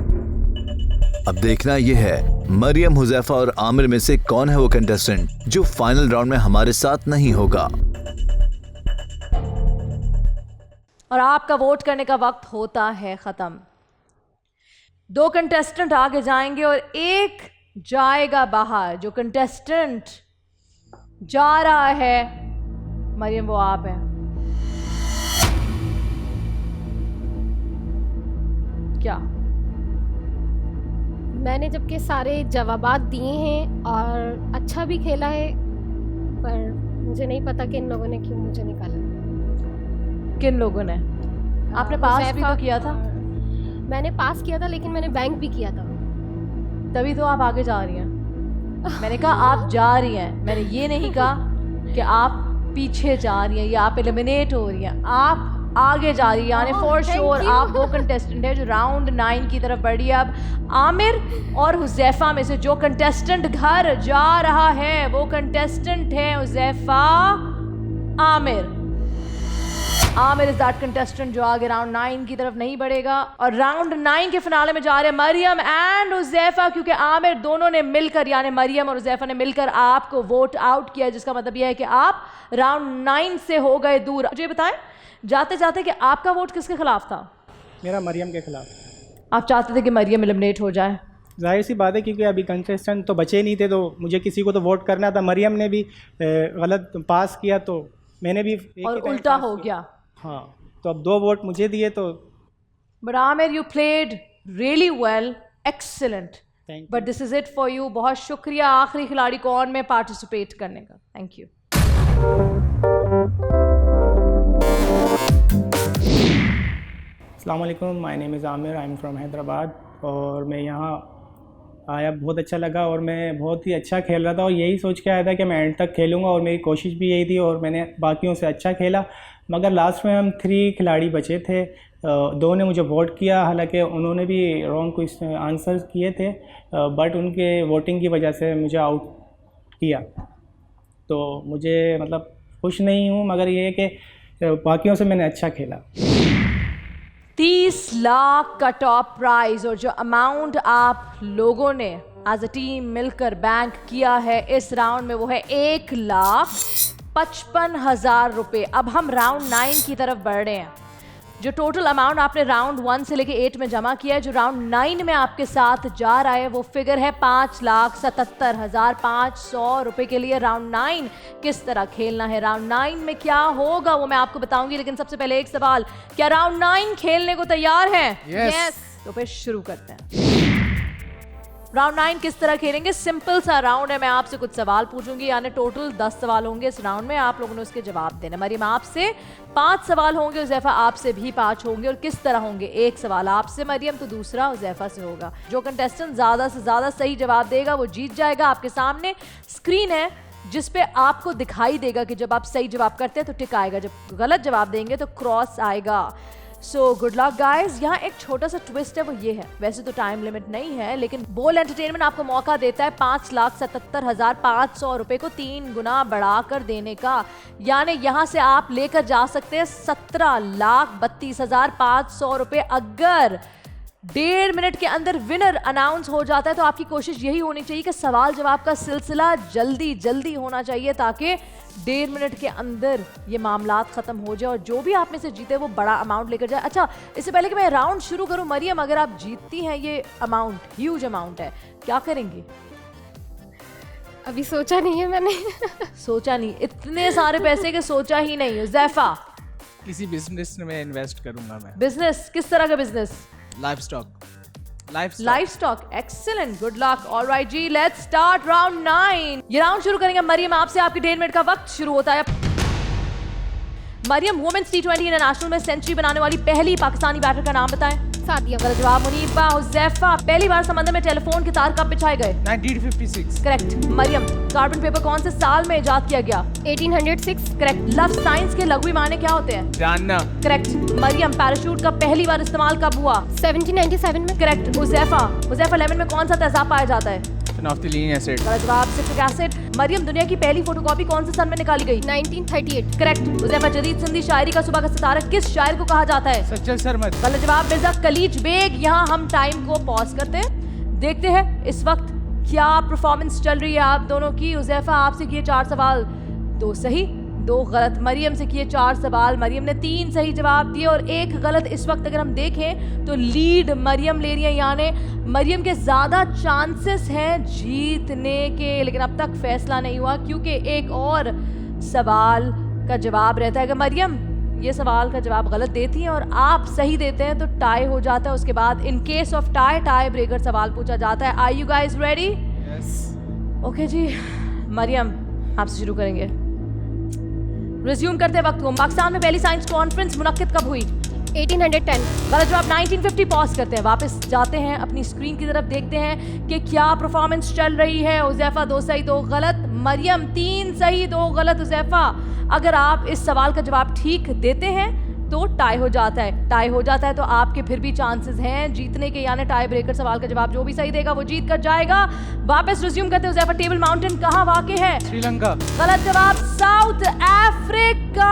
अब देखना यह है मरियम, हुज़ैफा और आमिर में से कौन है वो कंटेस्टेंट जो फाइनल राउंड में हमारे साथ नहीं होगा। और आपका वोट करने का वक्त होता है खत्म। 2 कंटेस्टेंट आगे जाएंगे और एक जाएगा बाहर। जो कंटेस्टेंट जा रहा है मरियम, वो आप हैं। क्या? मैंने जबकि सारे जवाबात दिए हैं और अच्छा भी खेला है, पर मुझे नहीं पता कि इन लोगों ने क्यों मुझे निकाला। किन लोगों ने? आपने पास भी तो किया था। मैंने पास किया था, लेकिन मैंने बैंक भी किया था। तभी तो आप आगे जा रही हैं। मैंने कहा आप जा रही हैं, मैंने ये नहीं कहा कि आप पीछे जा रही हैं या आप एलिमिनेट हो रही हैं। आप आगे जा रही है, यानी फॉर श्योर आप वो कंटेस्टेंट है जो राउंड 9 की तरफ बढ़ी है। अब आमिर और हुज़ैफा में से जो कंटेस्टेंट घर जा रहा है वो कंटेस्टेंट है Huzaifa Aamir. Aamir is that contestant जो आगे राउंड 9 की तरफ नहीं बढ़ेगा। और राउंड 9 के फिनाले में जा रहे हैं मरियम एंड हुज़ैफा, क्योंकि आमिर दोनों ने मिलकर, यानी मरियम और हुज़ैफा ने मिलकर आपको वोट आउट किया, जिसका मतलब यह है कि आप राउंड 9 से हो गए दूर। मुझे बताएं जाते जाते कि आपका वोट किसके खिलाफ था? मेरा मरियम के खिलाफ। आप चाहते थे कि मरियम एलिमिनेट हो जाए? जाहिर सी बात है, क्योंकि अभी कंटेस्टेंट तो बचे नहीं थे, तो मुझे किसी को तो वोट करना था। मरियम ने भी गलत पास किया तो मैंने भी और उल्टा हो गया। हाँ, तो अब 2 वोट मुझे दिए तो। But Aamir, you played really well, excellent, but this is it for you. बहुत शुक्रिया आखिरी खिलाड़ी कौन में पार्टिसिपेट करने का। Thank you. अस्सलाम वालेकुम, my name is Aamir, I am from Hyderabad. और मैं यहाँ आया, बहुत अच्छा लगा और मैं बहुत ही अच्छा खेल रहा था और यही सोच के आया था कि मैं एंड तक खेलूँगा और मेरी कोशिश भी यही थी और मैंने बाकियों से अच्छा खेला। मगर लास्ट में हम 3 खिलाड़ी बचे थे, 2 ने मुझे वोट किया, हालांकि उन्होंने भी रॉन्ग क्वेश्चन आंसर किए थे, बट उनके वोटिंग की वजह से मुझे आउट किया। तो मुझे मतलब खुश नहीं हूँ, मगर ये है कि बाकियों से मैंने अच्छा खेला। 30 लाख का टॉप प्राइज और जो अमाउंट आप लोगों ने एज अ टीम मिलकर बैंक किया है इस राउंड में, वो है 1,55,000 रुपए। अब हम राउंड 9 की तरफ बढ़ रहे हैं। जो टोटल अमाउंट आपने राउंड 1 से लेके 8 में जमा किया है, जो राउंड 9 में आपके साथ जा रहा है, वो फिगर है 5,77,500 रुपए के लिए। राउंड 9 किस तरह खेलना है, राउंड 9 में क्या होगा वो मैं आपको बताऊंगी, लेकिन सबसे पहले एक सवाल, क्या राउंड 9 खेलने को तैयार हैं? Yes. तो फिर शुरू करते हैं। राउंड 9 किस तरह खेलेंगे? सिंपल सा राउंड है। मैं आपसे कुछ सवाल पूछूंगी, यानी टोटल 10 सवाल होंगे इस राउंड में, आप लोगों ने उसके जवाब देने। मरियम आपसे 5 सवाल होंगे, उज़ैफा आपसे भी 5 होंगे। और किस तरह होंगे? एक सवाल आपसे मरियम, तो दूसरा उज़ैफा से होगा। जो कंटेस्टेंट ज्यादा से ज्यादा सही जवाब देगा वो जीत जाएगा। आपके सामने स्क्रीन है जिस पे आपको दिखाई देगा कि जब आप सही जवाब करते हैं तो टिक आएगा, जब गलत जवाब देंगे तो क्रॉस आएगा। So good luck guys. यहाँ एक छोटा सा ट्विस्ट है, वो ये है, वैसे तो टाइम लिमिट नहीं है, लेकिन बोल एंटरटेनमेंट आपको मौका देता है 5,77,500 रुपए को 3 गुना बढ़ाकर देने का। यानी यहाँ से आप लेकर जा सकते हैं 17,32,500 रुपए। अगर 1.5 मिनट के अंदर विनर अनाउंस हो जाता है तो आपकी कोशिश यही होनी चाहिए कि सवाल जवाब का सिलसिला जल्दी जल्दी होना चाहिए, ताकि 1.5 मिनट के अंदर ये मामलात खत्म हो जाए और जो भी आप में से जीते वो बड़ा अमाउंट लेकर जाए। अच्छा, इससे पहले कि मैं राउंड शुरू करूं, मरियम अगर आप जीतती हैं, ये अमाउंट ह्यूज अमाउंट है, क्या करेंगी? अभी सोचा नहीं है मैंने। सोचा नहीं? इतने सारे पैसे के सोचा ही नहीं। ज़ैफा? किसी बिजनेस में इन्वेस्ट करूंगा मैं। बिजनेस? किस तरह का business? Livestock. Excellent, good luck. Alright जी, लेट्स स्टार्ट राउंड 9। ये राउंड शुरू करेंगे मरियम आपसे। आपकी 1.5 मिनट का वक्त शुरू होता है। मरियम, वुमेन्स T20 इंटरनेशनल में सेंचुरी बनाने वाली पहली पाकिस्तानी बैटर का नाम बताएं। सादिया। गलत जवाब। मुनीबा। हुज़ैफा, पहली बार समंदर में टेलीफोन के तार कब बिछाए गए? 1956। करेक्ट। मरियम, कार्बन पेपर कौन से साल में इजाद किया गया? 1806। करेक्ट। लव साइंस के लघुवी माने क्या होते हैं? जानना। करेक्ट। मरियम, पैराशूट का पहली बार इस्तेमाल कब हुआ? 1797 में। करेक्ट। हुज़ैफा, लेमन में कौन सा तेजाब पाया जाता है? फिनोल्फ्थालीन एसिड। गलत जवाब। Citric acid. मरियम, दुनिया की पहली फोटोकॉपी कौन से सन में निकाली गई? 1938। करेक्ट। हुज़ैफा, जदीद सिंधी शायरी का सुबह का सितारा किस शायर को कहा जाता है? सज्जल सरमद। गलत जवाब। मिर्जा कलीज बेग। यहाँ हम टाइम को पॉज करते हैं, देखते हैं इस वक्त क्या परफॉर्मेंस चल रही है आप दोनों की। हुज़ैफा, आपसे किए 4 सवाल, 2 सही 2 गलत। मरियम से किए 4 सवाल, मरियम ने 3 सही जवाब दिए और 1 गलत। इस वक्त अगर हम देखें तो लीड मरियम ले रही है, यानी मरियम के ज़्यादा चांसेस हैं जीतने के, लेकिन अब तक फैसला नहीं हुआ क्योंकि एक और सवाल का जवाब रहता है। अगर मरियम ये सवाल का जवाब गलत देती हैं और आप सही देते हैं तो टाई हो जाता है। उसके बाद in case of tie breaker सवाल पूछा जाता है। Are you guys ready? Okay जी, मरियम आपसे शुरू करेंगे। रिज्यूम करते वक्त को, पाकिस्तान में पहली साइंस कॉन्फ्रेंस मुनक्किद कब हुई? 1810। गलत जवाब। 1950। पॉज करते हैं, वापस जाते हैं अपनी स्क्रीन की तरफ, देखते हैं कि क्या परफॉर्मेंस चल रही है। हुज़ैफा 2 सही 2 गलत, मरियम 3 सही 2 गलत। हुज़ैफा, अगर आप इस सवाल का जवाब ठीक देते हैं तो टाई हो जाता है। टाई हो जाता है तो आपके फिर भी चांसेस हैं जीतने के, यानी टाई ब्रेकर सवाल का जवाब जो भी सही देगा वो जीत कर जाएगा। वापस रिज्यूम करते हैं। हुज़ैफा, टेबल माउंटेन कहाँ वाक़ है? श्रीलंका। गलत जवाब। South Africa.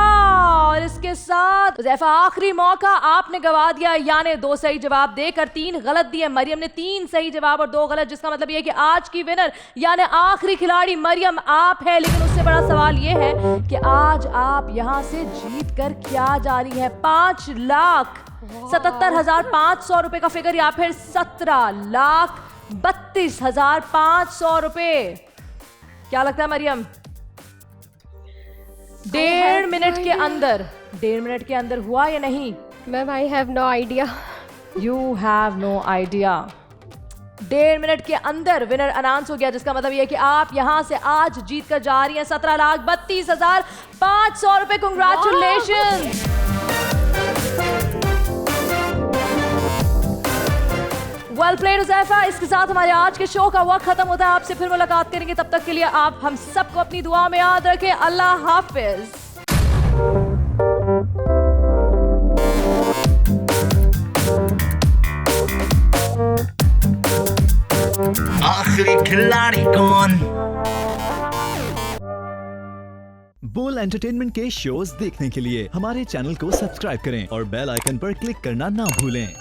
और इसके साथ हुज़ैफा आखिरी मौका आपने गवा दिया, यानी 2 सही जवाब देकर 3 गलत दिए। मरियम ने 3 सही जवाब और 2 गलत, जिसका मतलब ये कि आज की विनर यानी आखिरी खिलाड़ी मरियम आप है। लेकिन उससे बड़ा सवाल ये है कि आज आप यहाँ से जीत कर क्या जा रही है? 5,77,500 रुपए का फिगर या फिर 17,32,500 रुपए। क्या लगता है मरियम? 1.5 मिनट के अंदर, 1.5 मिनट के अंदर हुआ या नहीं? Ma'am, I have no idea. You have no idea. 1.5 minute के अंदर विनर अनाउंस हो गया, जिसका मतलब ये है कि आप यहां से आज जीत कर जा रही हैं 17,32,500 रुपए। कंग्रेचुलेशन। Well played Huzaifa. इसके साथ हमारे आज के शो का वक्त खत्म होता है। आपसे फिर मुलाकात करेंगे, तब तक के लिए आप हम सबको अपनी दुआ में याद रखें। अल्लाह हाफिज। आखिरी खिलाड़ी कौन? बोल एंटरटेनमेंट के शोज देखने के लिए हमारे चैनल को सब्सक्राइब करें और बेल आइकन पर क्लिक करना ना भूलें।